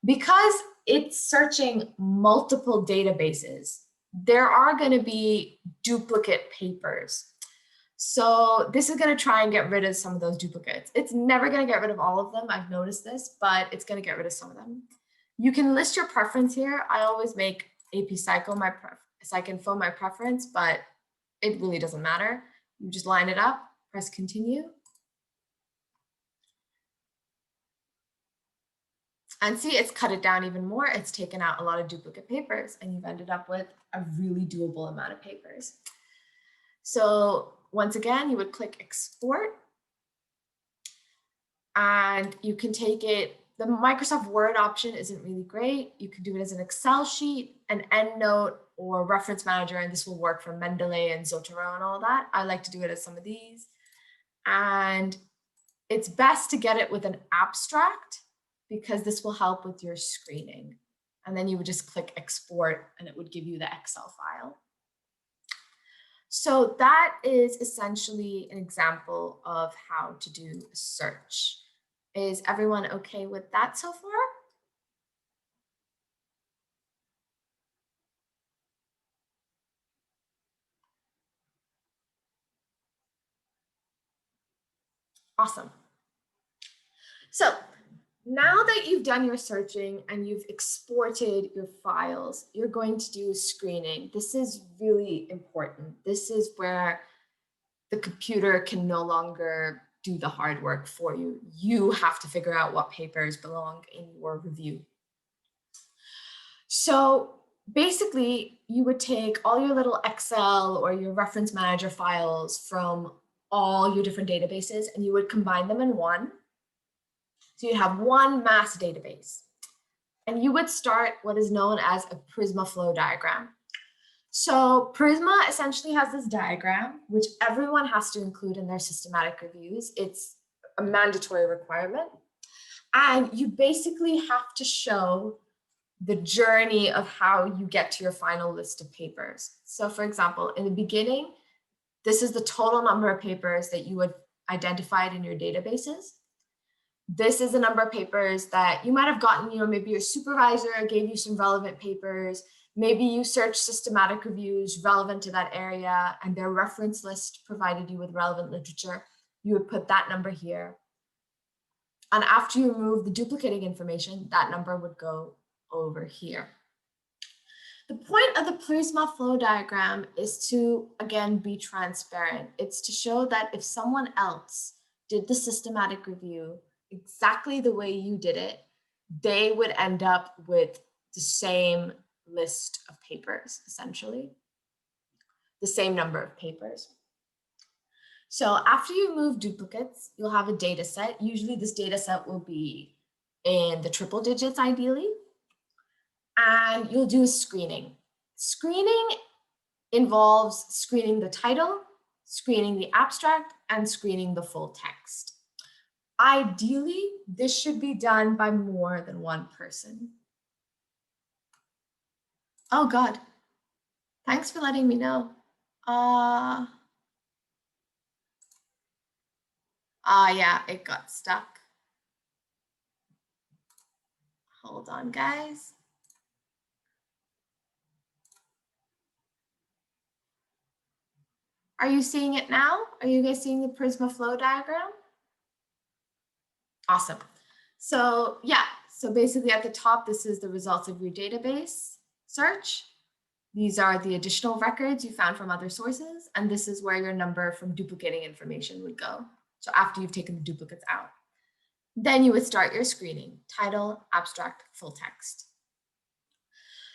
Because it's searching multiple databases, there are going to be duplicate papers. So this is going to try and get rid of some of those duplicates. It's never going to get rid of all of them. I've noticed this, but it's going to get rid of some of them. You can list your preference here. I always make AP Psycho Psych-Info my preference, but it really doesn't matter. You just line it up, press continue. And see, it's cut it down even more. It's taken out a lot of duplicate papers, and you've ended up with a really doable amount of papers. So once again, you would click export, and you can take it. The Microsoft Word option isn't really great. You can do it as an Excel sheet, an EndNote, or Reference Manager, and this will work for Mendeley and Zotero and all that. I like to do it as some of these. And it's best to get it with an abstract because this will help with your screening. And then you would just click export and it would give you the Excel file. So that is essentially an example of how to do a search. Is everyone okay with that so far? Awesome. So now that you've done your searching and you've exported your files, you're going to do screening. This is really important. This is where the computer can no longer do the hard work for you. You have to figure out what papers belong in your review. So basically, you would take all your little Excel or your reference manager files from all your different databases and you would combine them in one. So you have one mass database. And you would start what is known as a Prisma flow diagram. So Prisma essentially has this diagram, which everyone has to include in their systematic reviews. It's a mandatory requirement. And you basically have to show the journey of how you get to your final list of papers. So for example, in the beginning, this is the total number of papers that you had identified in your databases. This is the number of papers that you might have gotten, maybe your supervisor gave you some relevant papers. Maybe you searched systematic reviews relevant to that area and their reference list provided you with relevant literature. You would put that number here. And after you remove the duplicating information, that number would go over here. The point of the Prisma flow diagram is to, again, be transparent. It's to show that if someone else did the systematic review exactly the way you did it, they would end up with the same list of papers, essentially, the same number of papers. So after you remove duplicates, you'll have a data set. Usually this data set will be in the triple digits, ideally. And you'll do screening. Screening involves screening the title, screening the abstract, and screening the full text. Ideally, this should be done by more than one person. Oh God, thanks for letting me know. Yeah, it got stuck. Hold on, guys. Are you seeing it now? Are you guys seeing the Prisma flow diagram? Awesome. So yeah, so basically at the top, this is the results of your database search. These are the additional records you found from other sources, and this is where your number from duplicating information would go. So after you've taken the duplicates out. Then you would start your screening, title, abstract, full text.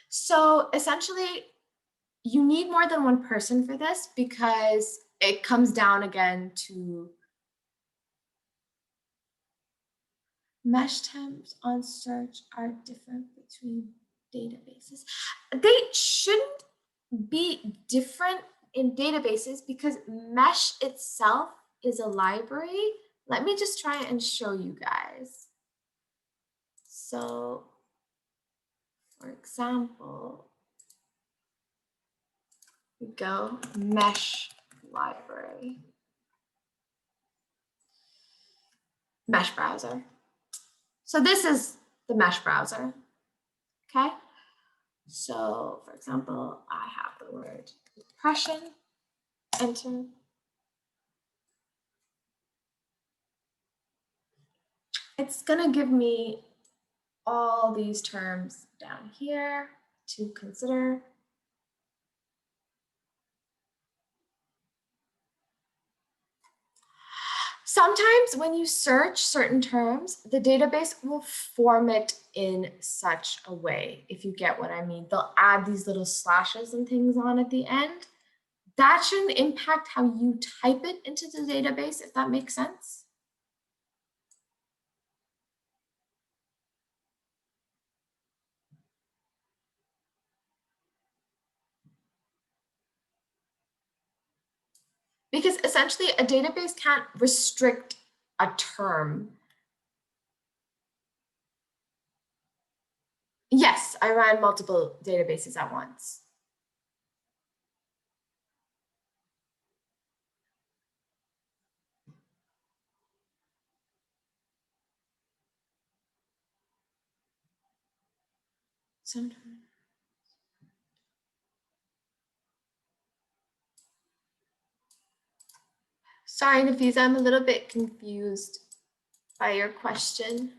So essentially, you need more than one person for this because it comes down again to mesh terms on search are different between databases. They shouldn't be different in databases because mesh itself is a library. Let me just try and show you guys. So, for example, we go mesh library, mesh browser. So this is the mesh browser, okay? So for example, I have the word depression, enter. It's gonna give me all these terms down here to consider. Sometimes when you search certain terms, the database will form it in such a way, if you get what I mean. They'll add these little slashes and things on at the end. That shouldn't impact how you type it into the database, if that makes sense. Because essentially a database can't restrict a term. Yes, I ran multiple databases at once. Sometimes. Sorry, Nafisa, I'm a little bit confused by your question.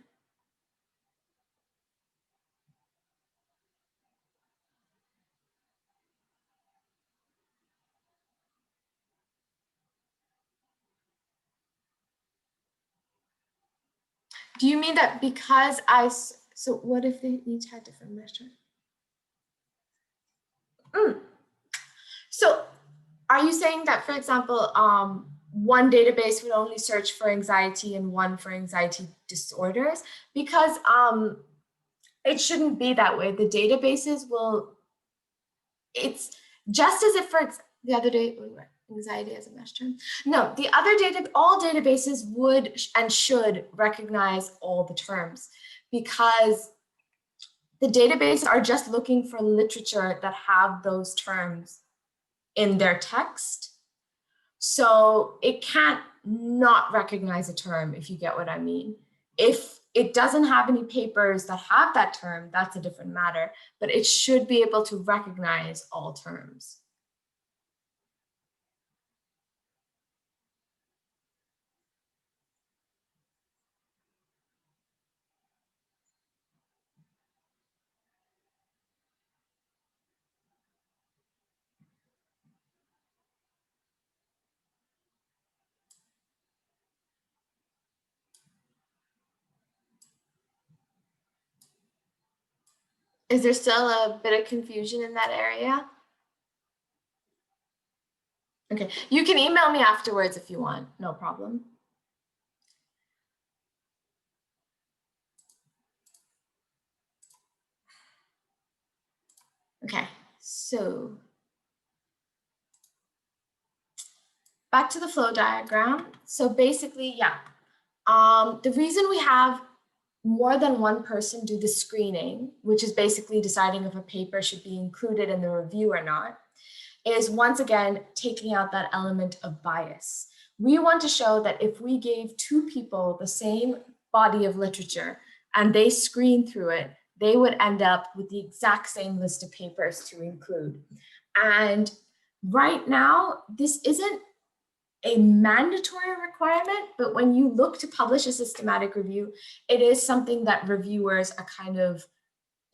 Do you mean that because so what if they each had different measures? So are you saying that, for example, one database would only search for anxiety and one for anxiety disorders? Because it shouldn't be that way. The databases will, it's just as if for the other day, anxiety as a mesh term. No, the other all databases would and should recognize all the terms because the databases are just looking for literature that have those terms in their text. So it can't not recognize a term, if you get what I mean. If it doesn't have any papers that have that term, that's a different matter, but it should be able to recognize all terms. Is there still a bit of confusion in that area? Okay, you can email me afterwards if you want, no problem. Okay, so back to the flow diagram. So basically, yeah, the reason we have more than one person do the screening, which is basically deciding if a paper should be included in the review or not, is once again taking out that element of bias. We want to show that if we gave two people the same body of literature and they screen through it, they would end up with the exact same list of papers to include. And right now, this isn't a mandatory requirement, but when you look to publish a systematic review, it is something that reviewers are kind of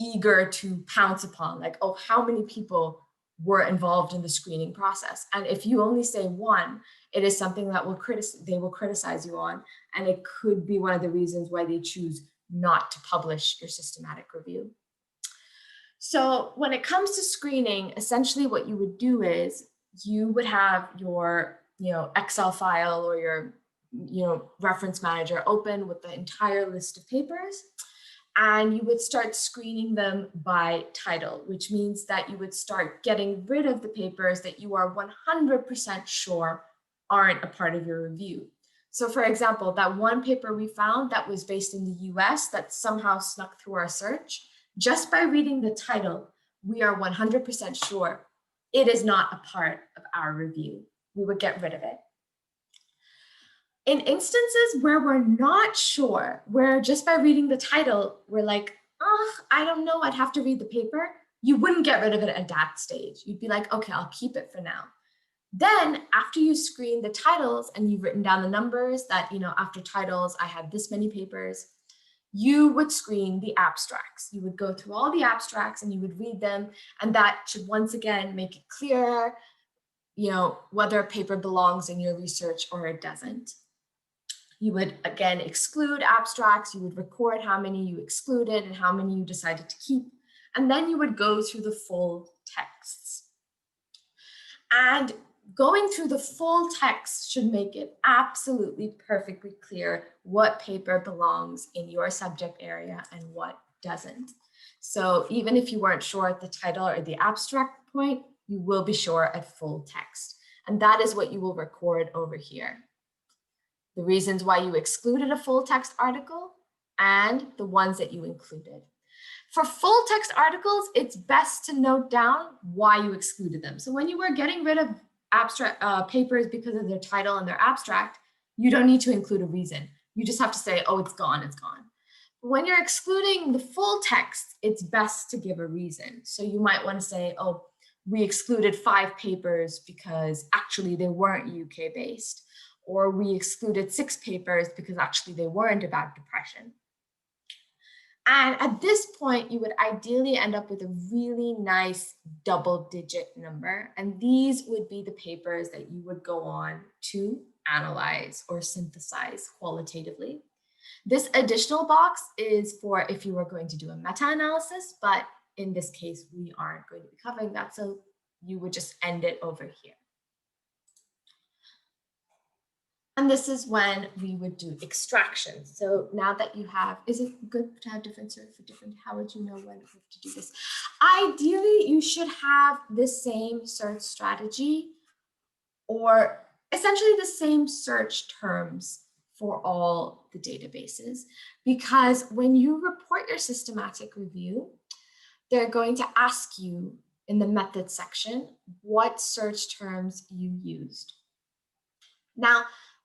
eager to pounce upon, like, oh, how many people were involved in the screening process? And if you only say one, it is something that they will criticize you on, and it could be one of the reasons why they choose not to publish your systematic review. So when it comes to screening, essentially what you would do is you would have your Excel file or your reference manager open with the entire list of papers, and you would start screening them by title, which means that you would start getting rid of the papers that you are 100% sure aren't a part of your review. So for example, that one paper we found that was based in the US that somehow snuck through our search, just by reading the title, we are 100% sure it is not a part of our review. We would get rid of it. In instances where we're not sure, where just by reading the title, we're like, oh, I don't know, I'd have to read the paper, you wouldn't get rid of it at that stage. You'd be like, okay, I'll keep it for now. Then after you screen the titles and you've written down the numbers that, after titles, I had this many papers, you would screen the abstracts. You would go through all the abstracts and you would read them. And that should once again make it clear, whether a paper belongs in your research or it doesn't. You would again exclude abstracts. You would record how many you excluded and how many you decided to keep. And then you would go through the full texts. And going through the full text should make it absolutely perfectly clear what paper belongs in your subject area and what doesn't. So even if you weren't sure at the title or the abstract point, you will be sure at full text. And that is what you will record over here. The reasons why you excluded a full text article and the ones that you included. For full text articles, it's best to note down why you excluded them. So when you were getting rid of abstract papers because of their title and their abstract, you don't need to include a reason. You just have to say, oh, it's gone, it's gone. But when you're excluding the full text, it's best to give a reason. So you might want to say, oh, we excluded 5 papers because actually they weren't UK based, or we excluded 6 papers because actually they weren't about depression. And at this point, you would ideally end up with a really nice double-digit number. And these would be the papers that you would go on to analyze or synthesize qualitatively. This additional box is for if you were going to do a meta-analysis, but in this case, we aren't going to be covering that. So you would just end it over here. And this is when we would do extraction. So now that you have, is it good to have different search for different, how would you know when to do this? Ideally, you should have the same search strategy or essentially the same search terms for all the databases, because when you report your systematic review, they're going to ask you in the methods section what search terms you used. Now,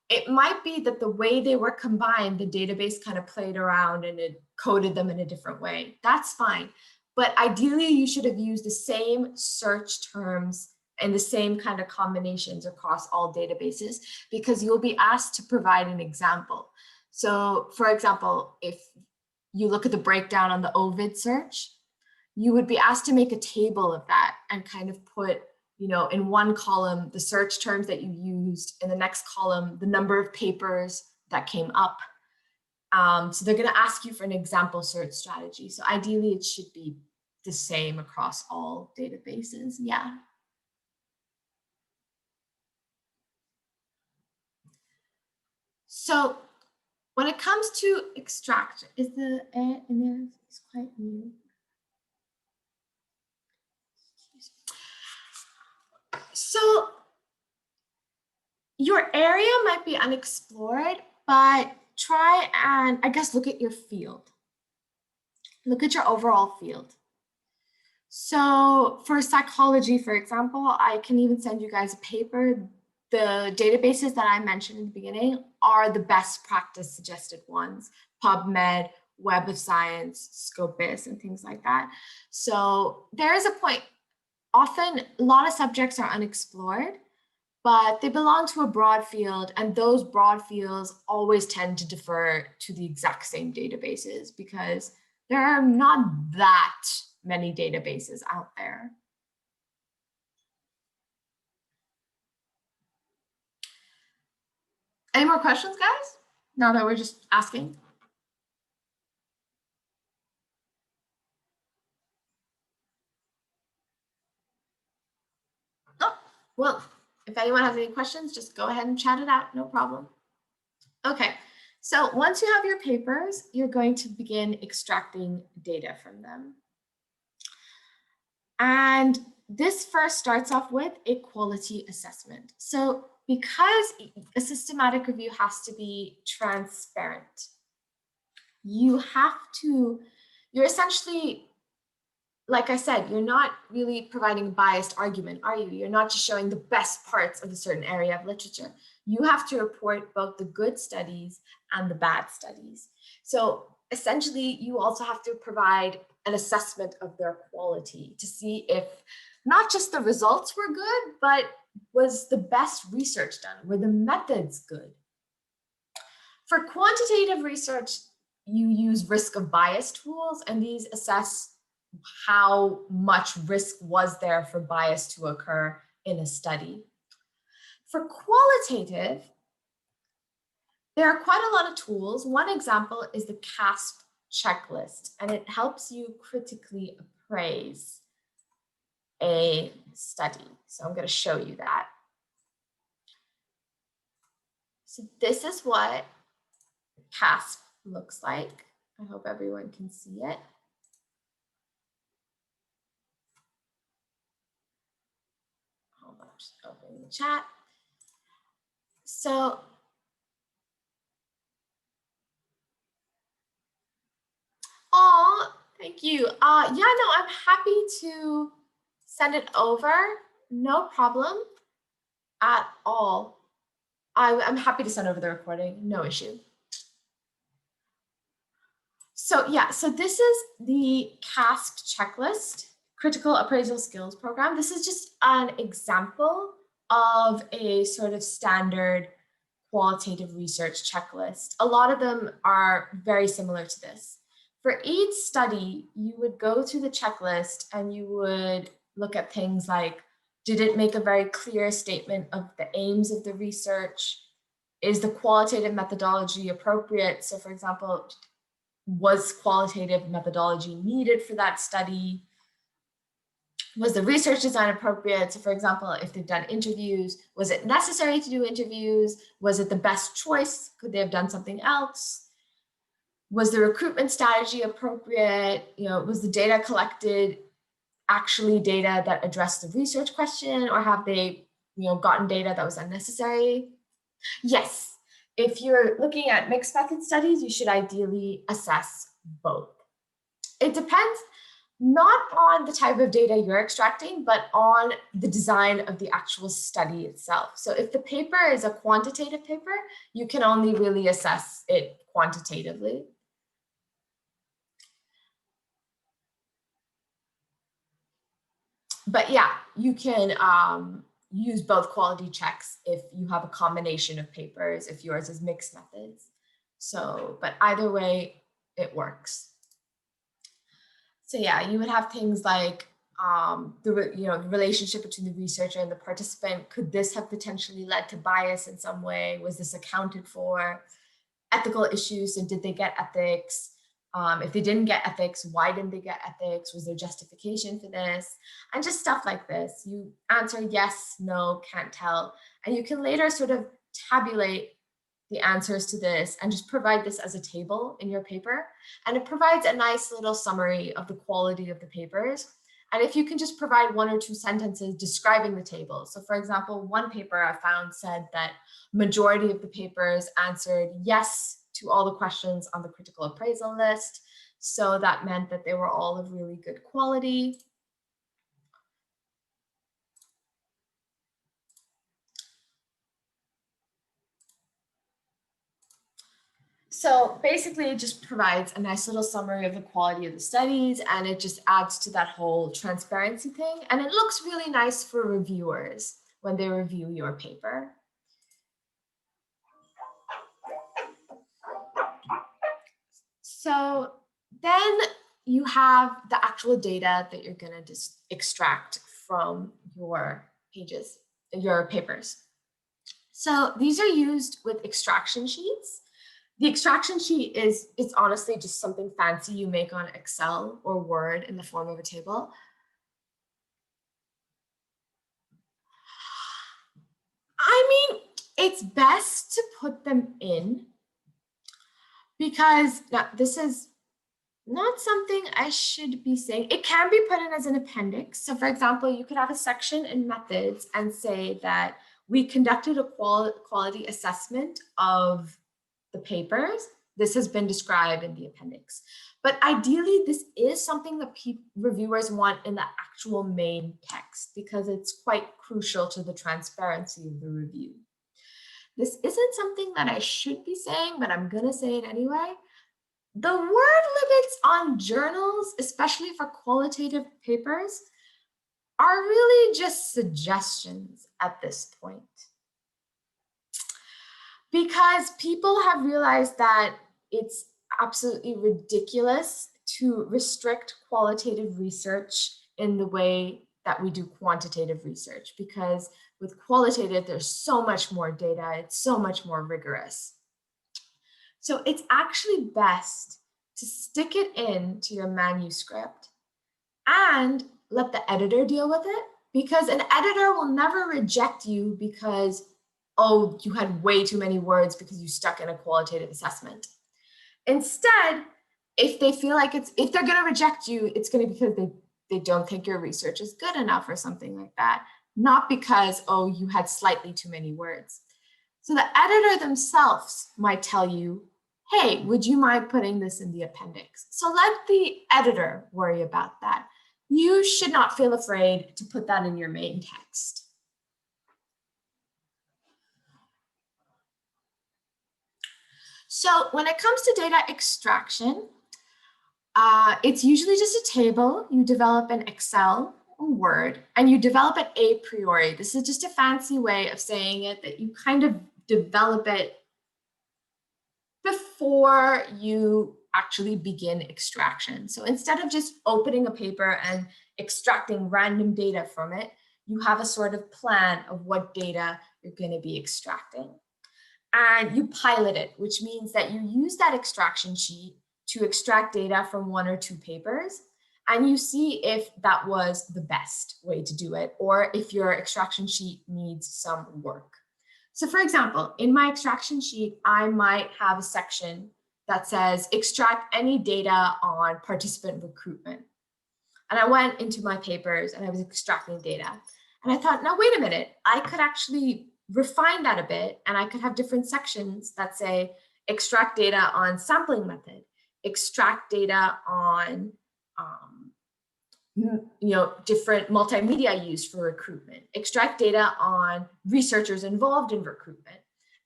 it might be that the way they were combined, the database kind of played around and it coded them in a different way. That's fine. But ideally, you should have used the same search terms and the same kind of combinations across all databases, because you'll be asked to provide an example. So for example, if you look at the breakdown on the Ovid search, you would be asked to make a table of that and kind of put, in one column, the search terms that you used, in the next column, the number of papers that came up. So they're going to ask you for an example search strategy. So ideally, it should be the same across all databases. Yeah. So when it comes to extraction, is the air in there is quite new? So your area might be unexplored, but try and, I guess, look at your field. Look at your overall field. So for psychology, for example, I can even send you guys a paper. The databases that I mentioned in the beginning are the best practice suggested ones, PubMed Web of Science, Scopus, and things like that. So there is a point. Often, a lot of subjects are unexplored, but they belong to a broad field, and those broad fields always tend to defer to the exact same databases because there are not that many databases out there. Any more questions, guys? Now that we're just asking. Oh, well, if anyone has any questions, just go ahead and chat it out, no problem. Okay, so once you have your papers, you're going to begin extracting data from them. And this first starts off with a quality assessment. So because a systematic review has to be transparent, you're essentially, like I said, you're not really providing a biased argument, are you? You're not just showing the best parts of a certain area of literature. You have to report both the good studies and the bad studies. So essentially, you also have to provide an assessment of their quality to see if not just the results were good, but was the best research done? Were the methods good? For quantitative research, you use risk of bias tools, and these assess how much risk was there for bias to occur in a study. For qualitative, there are quite a lot of tools. One example is the CASP checklist, and it helps you critically appraise a study. So I'm going to show you that. So this is what CASP looks like. I hope everyone can see it. Hold on, just opening the chat. So oh, thank you. Yeah, no, I'm happy to send it over. No problem at all. I'm happy to send over the recording. No issue. So yeah, so this is the CASP checklist, Critical Appraisal Skills Program. This is just an example of a sort of standard qualitative research checklist. A lot of them are very similar to this. For each study, you would go through the checklist and you would look at things like, did it make a very clear statement of the aims of the research? Is the qualitative methodology appropriate? So for example, was qualitative methodology needed for that study? Was the research design appropriate? So for example, if they've done interviews, was it necessary to do interviews? Was it the best choice? Could they have done something else? Was the recruitment strategy appropriate? Was the data collected actually data that addressed the research question, or have they, gotten data that was unnecessary? Yes, if you're looking at mixed method studies, you should ideally assess both. It depends not on the type of data you're extracting, but on the design of the actual study itself. So if the paper is a quantitative paper, you can only really assess it quantitatively. But yeah, you can use both quality checks if you have a combination of papers, if yours is mixed methods. So, but either way, it works. So yeah, you would have things like the relationship between the researcher and the participant. Could this have potentially led to bias in some way? Was this accounted for? Ethical issues, so did they get ethics? If they didn't get ethics, why didn't they get ethics? Was there justification for this? And just stuff like this. You answer yes, no, can't tell. And you can later sort of tabulate the answers to this and just provide this as a table in your paper. And it provides a nice little summary of the quality of the papers. And if you can just provide one or two sentences describing the table. So for example, one paper I found said that majority of the papers answered yes to all the questions on the critical appraisal list. So that meant that they were all of really good quality. So basically, it just provides a nice little summary of the quality of the studies, and it just adds to that whole transparency thing. And it looks really nice for reviewers when they review your paper. So then you have the actual data that you're going to just extract from your pages, your papers. So these are used with extraction sheets. The extraction sheet it's honestly just something fancy you make on Excel or Word in the form of a table. I mean, it's best to put them in because now, this is not something I should be saying. It can be put in as an appendix. So for example, you could have a section in methods and say that we conducted a quality assessment of the papers. This has been described in the appendix. But ideally, this is something that reviewers want in the actual main text because it's quite crucial to the transparency of the review. This isn't something that I should be saying, but I'm going to say it anyway. The word limits on journals, especially for qualitative papers, are really just suggestions at this point. Because people have realized that it's absolutely ridiculous to restrict qualitative research in the way that we do quantitative research, because with qualitative, there's so much more data, it's so much more rigorous. So it's actually best to stick it into your manuscript and let the editor deal with it, because an editor will never reject you because, oh, you had way too many words because you stuck in a qualitative assessment. Instead, if they feel like if they're going to reject you, it's going to be because they don't think your research is good enough or something like that, not because, oh, you had slightly too many words. So the editor themselves might tell you, hey, would you mind putting this in the appendix? So let the editor worry about that. You should not feel afraid to put that in your main text. So when it comes to data extraction, it's usually just a table. You develop in Excel or Word, and you develop it a priori. This is just a fancy way of saying it, that you kind of develop it before you actually begin extraction. So instead of just opening a paper and extracting random data from it, you have a sort of plan of what data you're going to be extracting. And you pilot it, which means that you use that extraction sheet to extract data from one or two papers, and you see if that was the best way to do it, or if your extraction sheet needs some work. So for example, in my extraction sheet, I might have a section that says extract any data on participant recruitment. And I went into my papers and I was extracting data. And I thought, now wait a minute, I could actually refine that a bit, and I could have different sections that say extract data on sampling method, extract data on different multimedia used for recruitment, extract data on researchers involved in recruitment.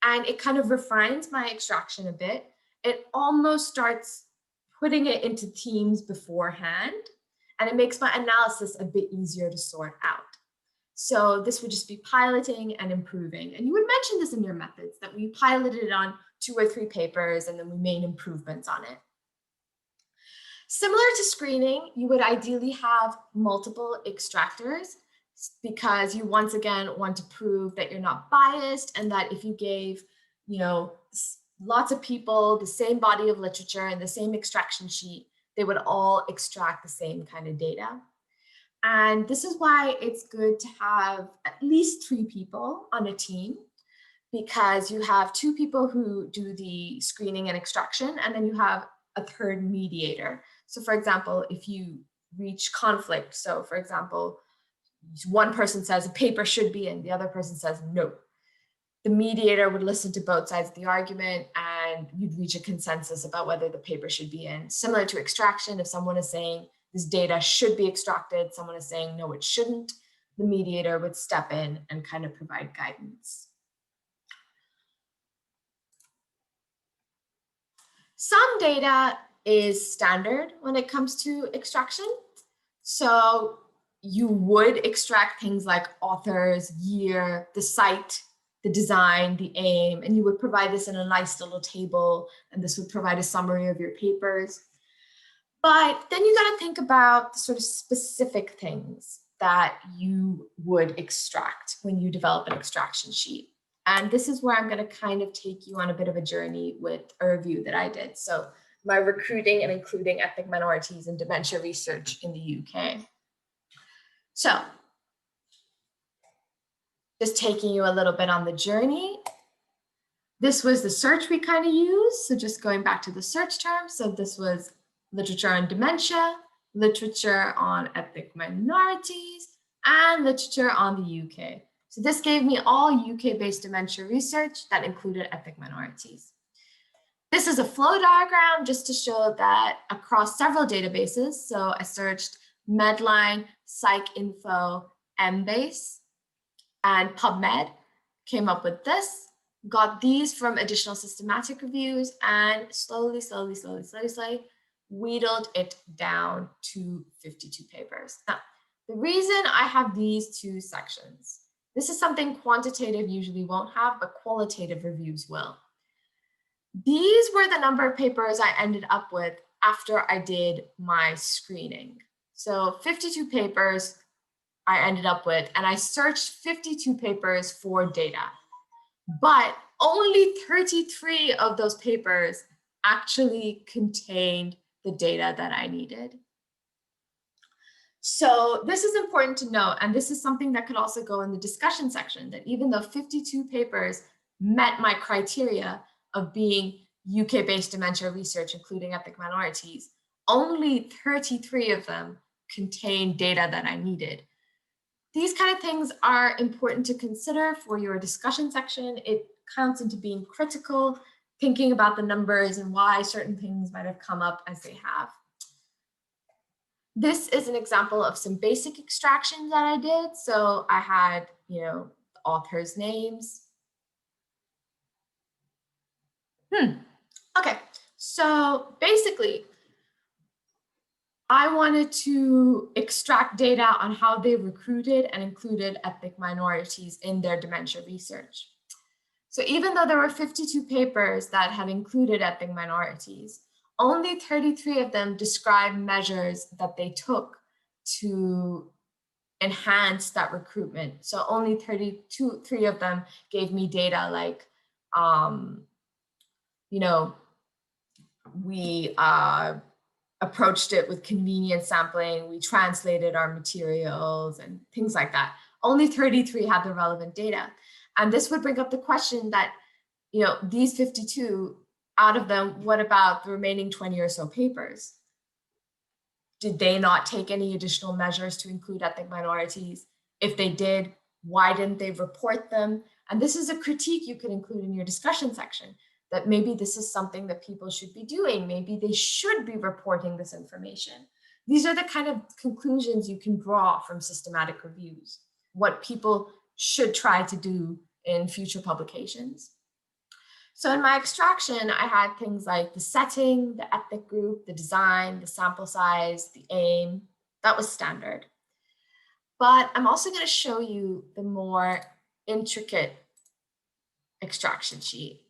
And it kind of refines my extraction a bit. It almost starts putting it into teams beforehand, and it makes my analysis a bit easier to sort out. So this would just be piloting and improving. And you would mention this in your methods, that we piloted it on 2 or 3 papers and then we made improvements on it. Similar to screening, you would ideally have multiple extractors, because you once again want to prove that you're not biased, and that if you gave, lots of people the same body of literature and the same extraction sheet, they would all extract the same kind of data. And this is why it's good to have at least 3 people on a team, because you have 2 people who do the screening and extraction, and then you have a third mediator. So for example, if you reach conflict, so for example, one person says a paper should be in, the other person says no, the mediator would listen to both sides of the argument and you'd reach a consensus about whether the paper should be in. Similar to extraction, if someone is saying this data should be extracted, someone is saying no, it shouldn't, the mediator would step in and kind of provide guidance. Some data is standard when it comes to extraction. So you would extract things like authors, year, the site, the design, the aim, and you would provide this in a nice little table, and this would provide a summary of your papers. But then you got to think about the sort of specific things that you would extract when you develop an extraction sheet. And this is where I'm going to kind of take you on a bit of a journey with a review that I did. So my recruiting and including ethnic minorities in dementia research in the UK. So just taking you a little bit on the journey. This was the search we kind of used. So just going back to the search term. So this was literature on dementia, literature on ethnic minorities, and literature on the UK. So this gave me all UK-based dementia research that included ethnic minorities. This is a flow diagram just to show that across several databases. So I searched Medline, PsycInfo, Embase, and PubMed, came up with this, got these from additional systematic reviews, and slowly wheedled it down to 52 papers. Now, the reason I have these two sections, this is something quantitative usually won't have, but qualitative reviews will. These were the number of papers I ended up with after I did my screening. So 52 papers I ended up with, and I searched 52 papers for data, but only 33 of those papers actually contained the data that I needed. So this is important to note, and this is something that could also go in the discussion section, that even though 52 papers met my criteria of being UK-based dementia research, including ethnic minorities, only 33 of them contained data that I needed. These kind of things are important to consider for your discussion section. It counts into being critical, thinking about the numbers and why certain things might have come up as they have. This is an example of some basic extractions that I did. So I had, the authors' names. Okay, so basically, I wanted to extract data on how they recruited and included ethnic minorities in their dementia research. So even though there were 52 papers that had included ethnic minorities, only 33 of them described measures that they took to enhance that recruitment. So only 3 of them gave me data like, we approached it with convenient sampling, we translated our materials and things like that. Only 33 had the relevant data. And this would bring up the question that, these 52, out of them, what about the remaining 20 or so papers? Did they not take any additional measures to include ethnic minorities? If they did, why didn't they report them? And this is a critique you could include in your discussion section, that maybe this is something that people should be doing. Maybe they should be reporting this information. These are the kind of conclusions you can draw from systematic reviews, what people should try to do in future publications. So in my extraction, I had things like the setting, the ethnic group, the design, the sample size, the aim. That was standard. But I'm also going to show you the more intricate extraction sheet.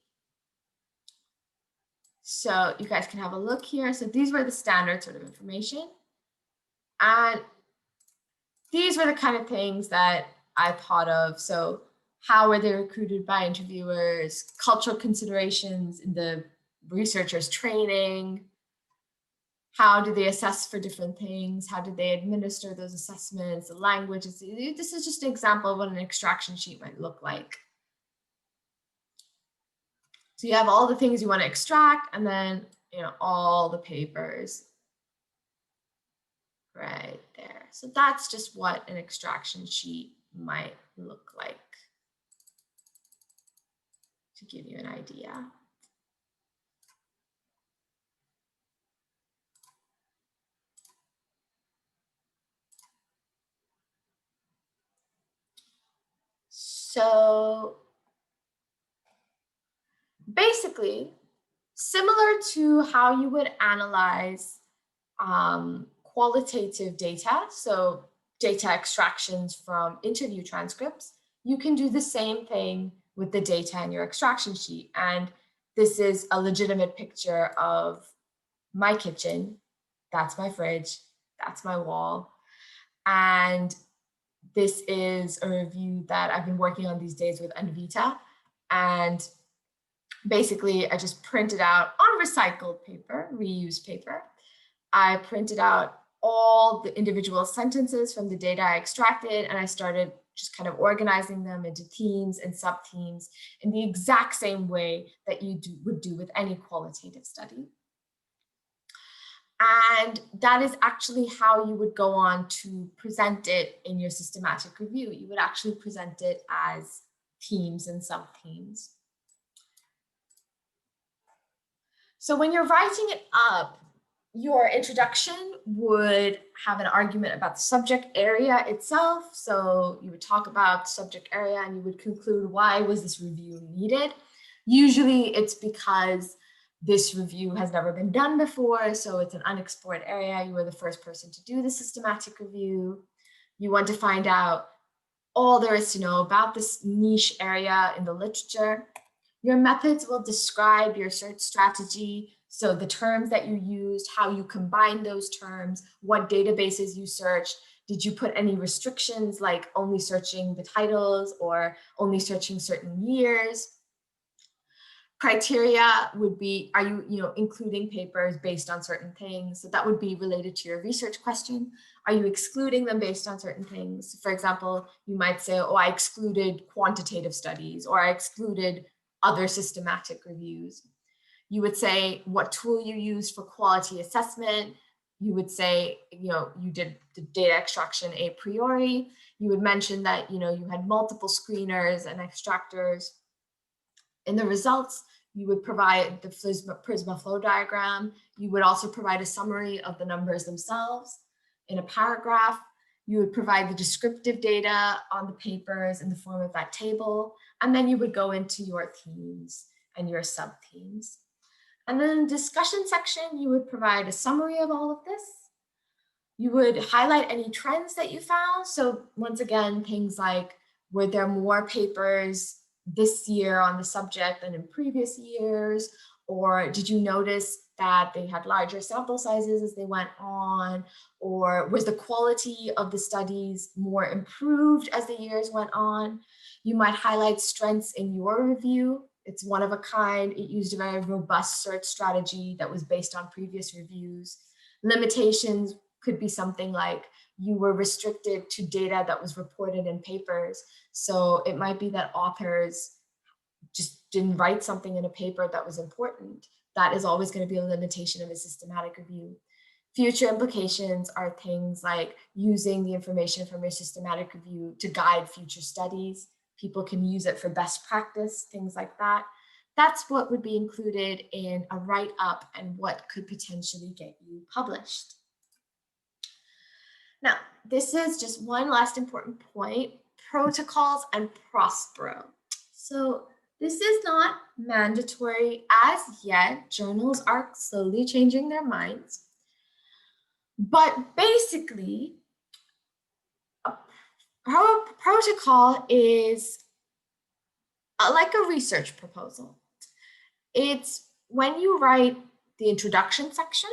So you guys can have a look here. So these were the standard sort of information. And these were the kind of things that I thought of. So how were they recruited by interviewers, cultural considerations in the researchers' training, how do they assess for different things, how did they administer those assessments, the language. This is just an example of what an extraction sheet might look like. So you have all the things you want to extract, and then all the papers right there. So that's just what an extraction sheet might look like, to give you an idea. So basically, Similar to how you would analyze qualitative data, so data extractions from interview transcripts, you can do the same thing with the data in your extraction sheet. And this is a legitimate picture of my kitchen. That's my fridge. That's my wall. And this is a review that I've been working on these days with Anvita. And basically, I just printed out on recycled paper, reused paper. I printed out all the individual sentences from the data I extracted, and I started just kind of organizing them into themes and sub-themes in the exact same way that you would do with any qualitative study. And that is actually how you would go on to present it in your systematic review. You would actually present it as themes and sub-themes. So when you're writing it up, your introduction would have an argument about the subject area itself. So you would talk about the subject area and you would conclude, why was this review needed? Usually it's because this review has never been done before, so it's an unexplored area. You were the first person to do the systematic review. You want to find out all there is to know about this niche area in the literature. Your methods will describe your search strategy, so the terms that you used, how you combine those terms, what databases you searched. Did you put any restrictions like only searching the titles or only searching certain years? Criteria would be, are you including papers based on certain things? So that would be related to your research question. Are you excluding them based on certain things? For example, you might say, oh, I excluded quantitative studies, or I excluded other systematic reviews. You would say what tool you used for quality assessment. You would say, you did the data extraction a priori. You would mention that, you had multiple screeners and extractors. In the results, you would provide the Prisma flow diagram. You would also provide a summary of the numbers themselves. In a paragraph, you would provide the descriptive data on the papers in the form of that table. And then you would go into your themes and your sub-themes. And then in the discussion section, you would provide a summary of all of this. You would highlight any trends that you found. So once again, things like, were there more papers this year on the subject than in previous years? Or did you notice that they had larger sample sizes as they went on? Or was the quality of the studies more improved as the years went on? You might highlight strengths in your review. It's one of a kind. It used a very robust search strategy that was based on previous reviews. Limitations could be something like you were restricted to data that was reported in papers. So it might be that authors just didn't write something in a paper that was important. That is always going to be a limitation of a systematic review. Future implications are things like using the information from your systematic review to guide future studies. People can use it for best practice, things like that. That's what would be included in a write-up and what could potentially get you published. Now, this is just one last important point, protocols and Prospero. So this is not mandatory as yet. Journals are slowly changing their minds. But basically, a protocol is like a research proposal. It's when you write the introduction section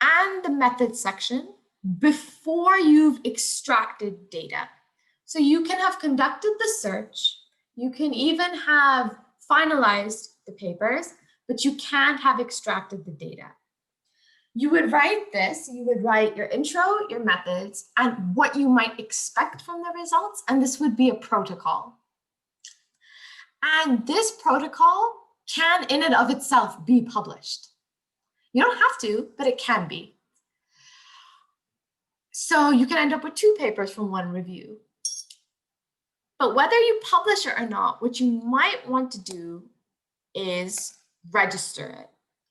and the methods section before you've extracted data. So you can have conducted the search, you can even have finalized the papers, but you can't have extracted the data. You would write this, you would write your intro, your methods, and what you might expect from the results, and this would be a protocol. And this protocol can, in and of itself, be published. You don't have to, but it can be. So you can end up with 2 papers from one review. But whether you publish it or not, what you might want to do is register it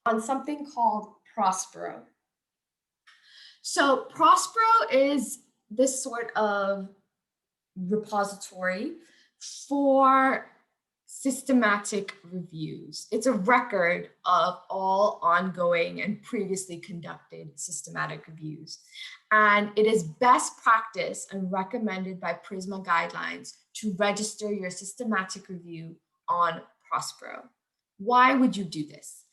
on something called Prospero. So Prospero is this sort of repository for systematic reviews. It's a record of all ongoing and previously conducted systematic reviews. And it is best practice and recommended by Prisma guidelines to register your systematic review on Prospero. Why would you do this?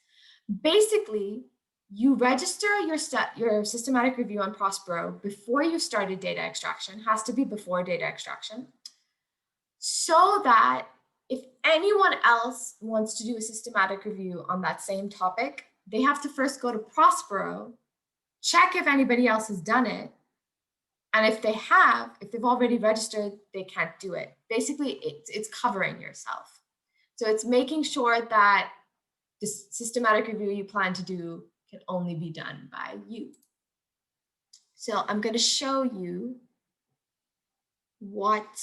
Basically, you register your systematic review on Prospero before you started data extraction, has to be before data extraction, so that if anyone else wants to do a systematic review on that same topic, they have to first go to Prospero, check if anybody else has done it, and if they've already registered, they can't do it. Basically, it's covering yourself. So it's making sure that the systematic review you plan to do can only be done by you. So I'm going to show you what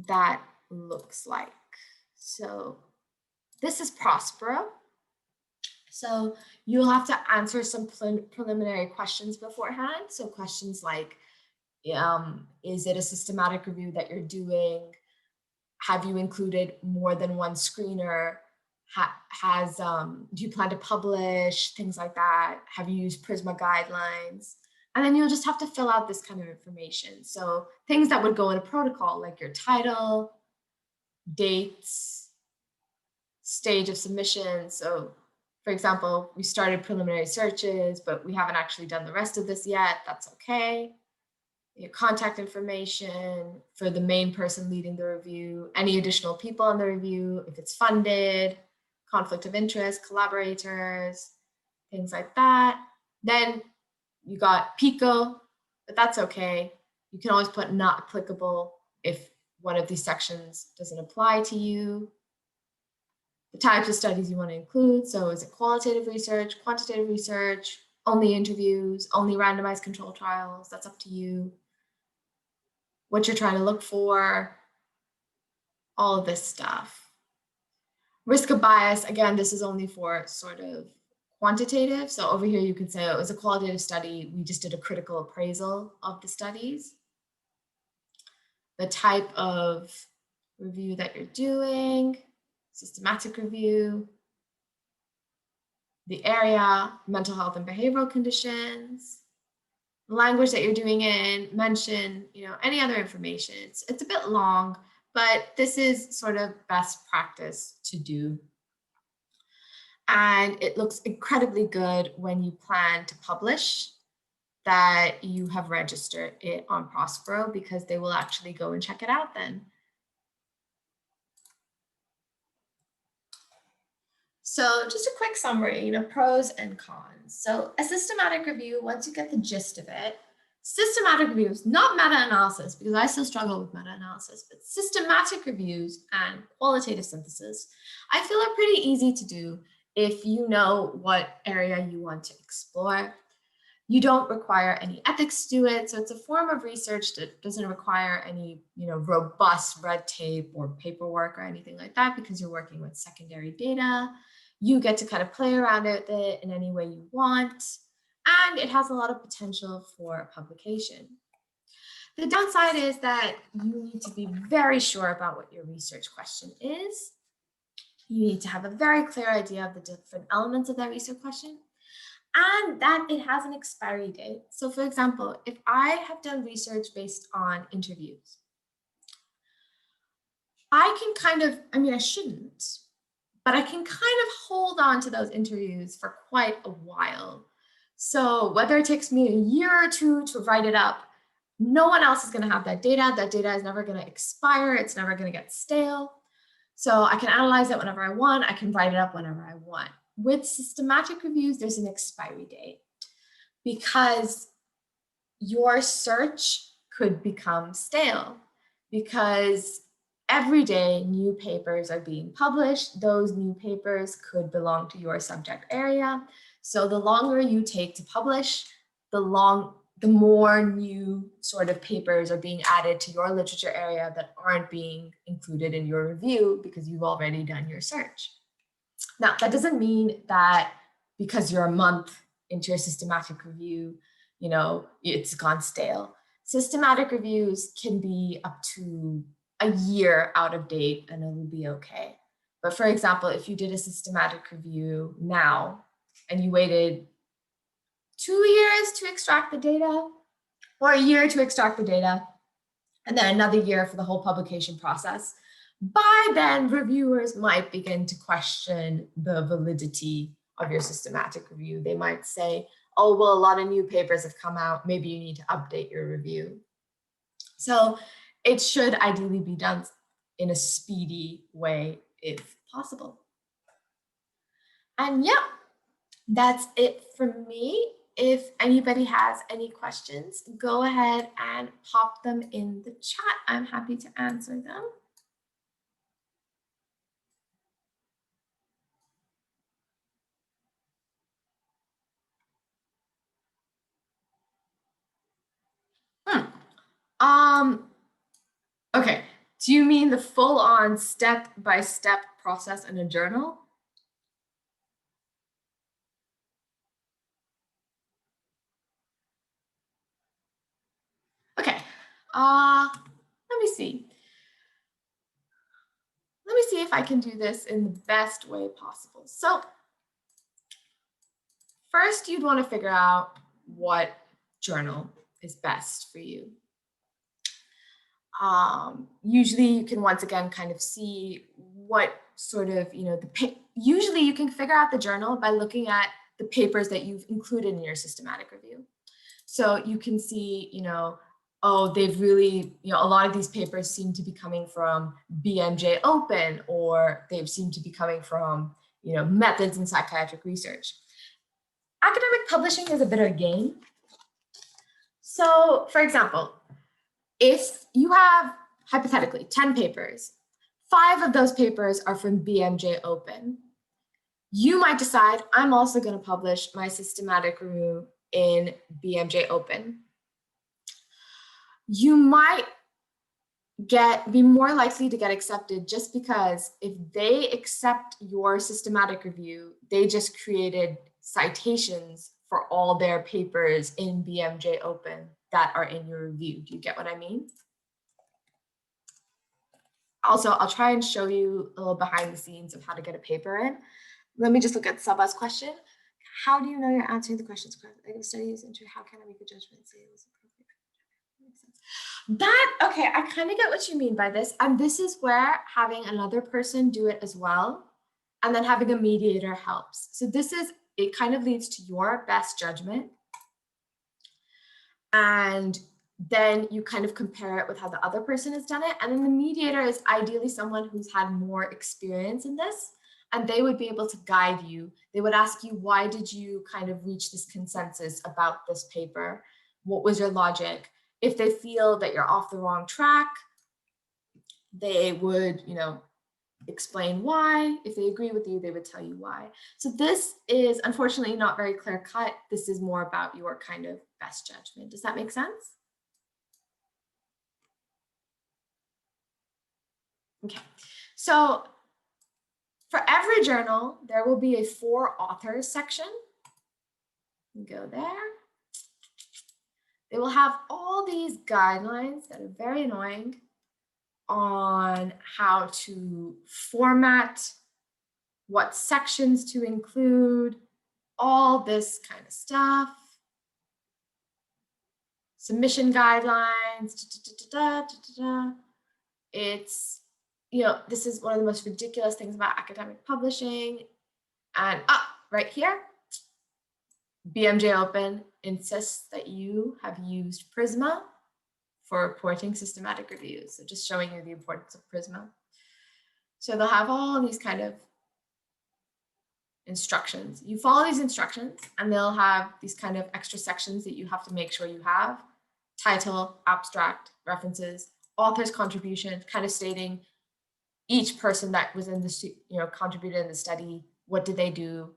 that looks like. So this is Prospero. So you'll have to answer some preliminary questions beforehand. So questions like, is it a systematic review that you're doing? Have you included more than one screener? Do you plan to publish? Things like that. Have you used Prisma guidelines? And then you'll just have to fill out this kind of information. So things that would go in a protocol, like your title, dates, stage of submission. So for example, we started preliminary searches, but we haven't actually done the rest of this yet. That's okay. Your contact information for the main person leading the review, any additional people in the review, if it's funded, conflict of interest, collaborators, things like that. Then you got PICO, but that's okay. You can always put not applicable if one of these sections doesn't apply to you. The types of studies you want to include. So is it qualitative research, quantitative research, only interviews, only randomized control trials? That's up to you. What you're trying to look for, all of this stuff. Risk of bias, again, this is only for sort of quantitative. So over here, you could say it was a qualitative study. We just did a critical appraisal of the studies. The type of review that you're doing, systematic review, the area, mental health and behavioral conditions, the language that you're doing in, mention, any other information. It's a bit long, but this is sort of best practice to do. And it looks incredibly good when you plan to publish that you have registered it on Prospero, because they will actually go and check it out then. So just a quick summary, pros and cons. So a systematic review, once you get the gist of it, systematic reviews, not meta-analysis, because I still struggle with meta-analysis, but systematic reviews and qualitative synthesis, I feel are pretty easy to do if you know what area you want to explore. You don't require any ethics to do it. So it's a form of research that doesn't require any, robust red tape or paperwork or anything like that, because you're working with secondary data. You get to kind of play around with it in any way you want. And it has a lot of potential for publication. The downside is that you need to be very sure about what your research question is. You need to have a very clear idea of the different elements of that research question, and that it has an expiry date. So for example, if I have done research based on interviews, I shouldn't, but I can kind of hold on to those interviews for quite a while. So whether it takes me a year or two to write it up, no one else is going to have that data. That data is never going to expire. It's never going to get stale. So I can analyze it whenever I want. I can write it up whenever I want. With systematic reviews, there's an expiry date, because your search could become stale, because every day new papers are being published. Those new papers could belong to your subject area. So the longer you take to publish, the more new sort of papers are being added to your literature area that aren't being included in your review because you've already done your search. Now, that doesn't mean that because you're a month into your systematic review, it's gone stale. Systematic reviews can be up to a year out of date and it will be okay. But for example, if you did a systematic review now and you waited 2 years to extract the data, or a year to extract the data, and then another year for the whole publication process, by then reviewers might begin to question the validity of your systematic review. They might say, oh, well, a lot of new papers have come out. Maybe you need to update your review. So it should ideally be done in a speedy way if possible. And yeah, that's it for me. If anybody has any questions, go ahead and pop them in the chat. I'm happy to answer them. Okay, do you mean the full-on step-by-step process in a journal? Okay, let me see. Let me see if I can do this in the best way possible. So first, you'd want to figure out what journal is best for you. Usually you can once again kind of see what sort of, usually you can figure out the journal by looking at the papers that you've included in your systematic review. So you can see, oh, they've really, a lot of these papers seem to be coming from BMJ Open, or they've seemed to be coming from, methods in psychiatric research. Academic publishing is a bit of a game. So for example, if you have, hypothetically, 10 papers, 5 of those papers are from BMJ Open, you might decide, I'm also going to publish my systematic review in BMJ Open. You might be more likely to get accepted just because if they accept your systematic review, they just created citations for all their papers in BMJ Open that are in your review. Do you get what I mean? Also, I'll try and show you a little behind the scenes of how to get a paper in. Let me just look at Saba's question. How do you know you're answering the questions correctly? I studies into how can I make a judgment and say it was appropriate? Makes sense. Okay, I kind of get what you mean by this. And this is where having another person do it as well, and then having a mediator helps. So it kind of leads to your best judgment. And then you kind of compare it with how the other person has done it. And then the mediator is ideally someone who's had more experience in this, and they would be able to guide you. They would ask you, why did you kind of reach this consensus about this paper? What was your logic? If they feel that you're off the wrong track, they would, explain why. If they agree with you, they would tell you why. So this is unfortunately not very clear cut. This is more about your kind of best judgment. Does that make sense? Okay, so for every journal, there will be a for authors section. Go there. They will have all these guidelines that are very annoying on how to format, what sections to include, all this kind of stuff. Submission guidelines. It's, this is one of the most ridiculous things about academic publishing. And right here, BMJ Open insists that you have used Prisma for reporting systematic reviews. So just showing you the importance of Prisma. So they'll have all these kind of instructions. You follow these instructions and they'll have these kind of extra sections that you have to make sure you have. Title, abstract, references, author's contribution, kind of stating each person that was in the, contributed in the study, what did they do,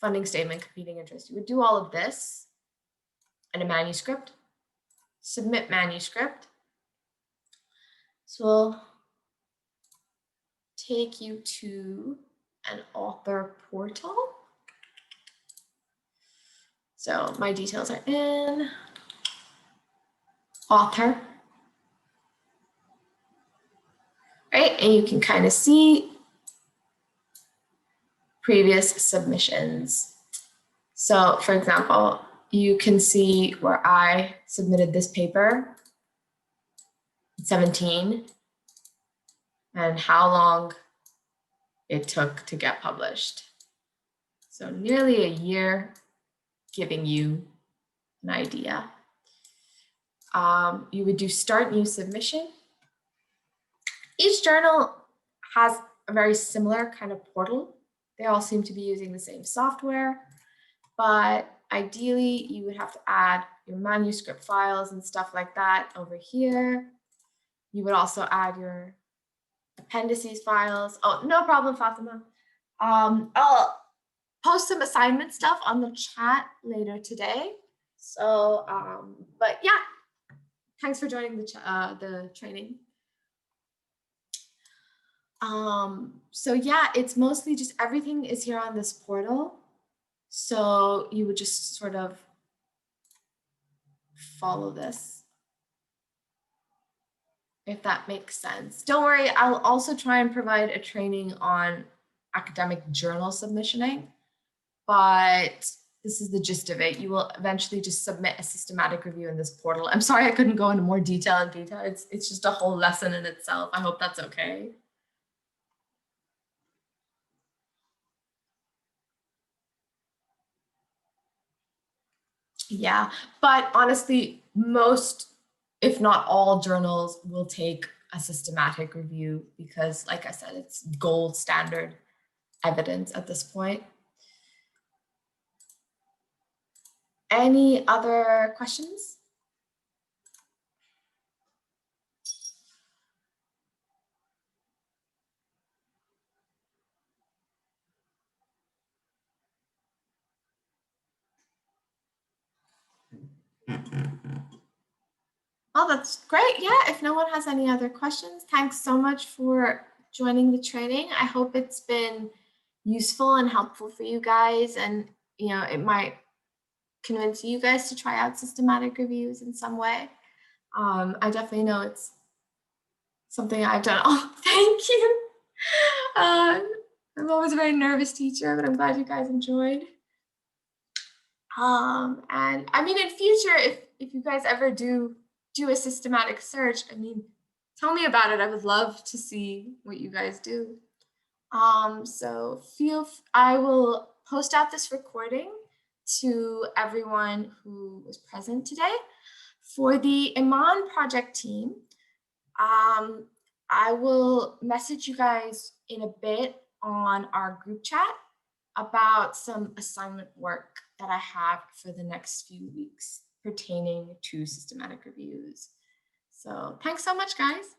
funding statement, competing interest. You would do all of this in a manuscript, submit manuscript. So we'll take you to an author portal. So my details are in author, right? And you can kind of see previous submissions. So for example, you can see where I submitted this paper, 17, and how long it took to get published. So nearly a year, giving you an idea. You would do start new submission. Each journal has a very similar kind of portal. They all seem to be using the same software, but ideally you would have to add your manuscript files and stuff like that over here. You would also add your appendices files. Oh, no problem, Fatima. I'll post some assignment stuff on the chat later today. So, but yeah, thanks for joining the training. So yeah, it's mostly just everything is here on this portal. So you would just sort of follow this, if that makes sense. Don't worry, I'll also try and provide a training on academic journal submissioning, but this is the gist of it. You will eventually just submit a systematic review in this portal. I'm sorry I couldn't go into more detail and detail. It's just a whole lesson in itself. I hope that's okay. Yeah, but honestly, most, if not all journals will take a systematic review because, like I said, it's gold standard evidence at this point. Any other questions? Oh, that's great. Yeah, if no one has any other questions, thanks so much for joining the training. I hope it's been useful and helpful for you guys, and it might convince you guys to try out systematic reviews in some way. I definitely know it's something I've done. Oh, thank you. I'm always a very nervous teacher, but I'm glad you guys enjoyed. And I mean, in future, if you guys ever do a systematic search, I mean, tell me about it. I would love to see what you guys do. So I will post out this recording to everyone who was present today. For the Iman project team, I will message you guys in a bit on our group chat about some assignment work that I have for the next few weeks pertaining to systematic reviews. So thanks so much, guys.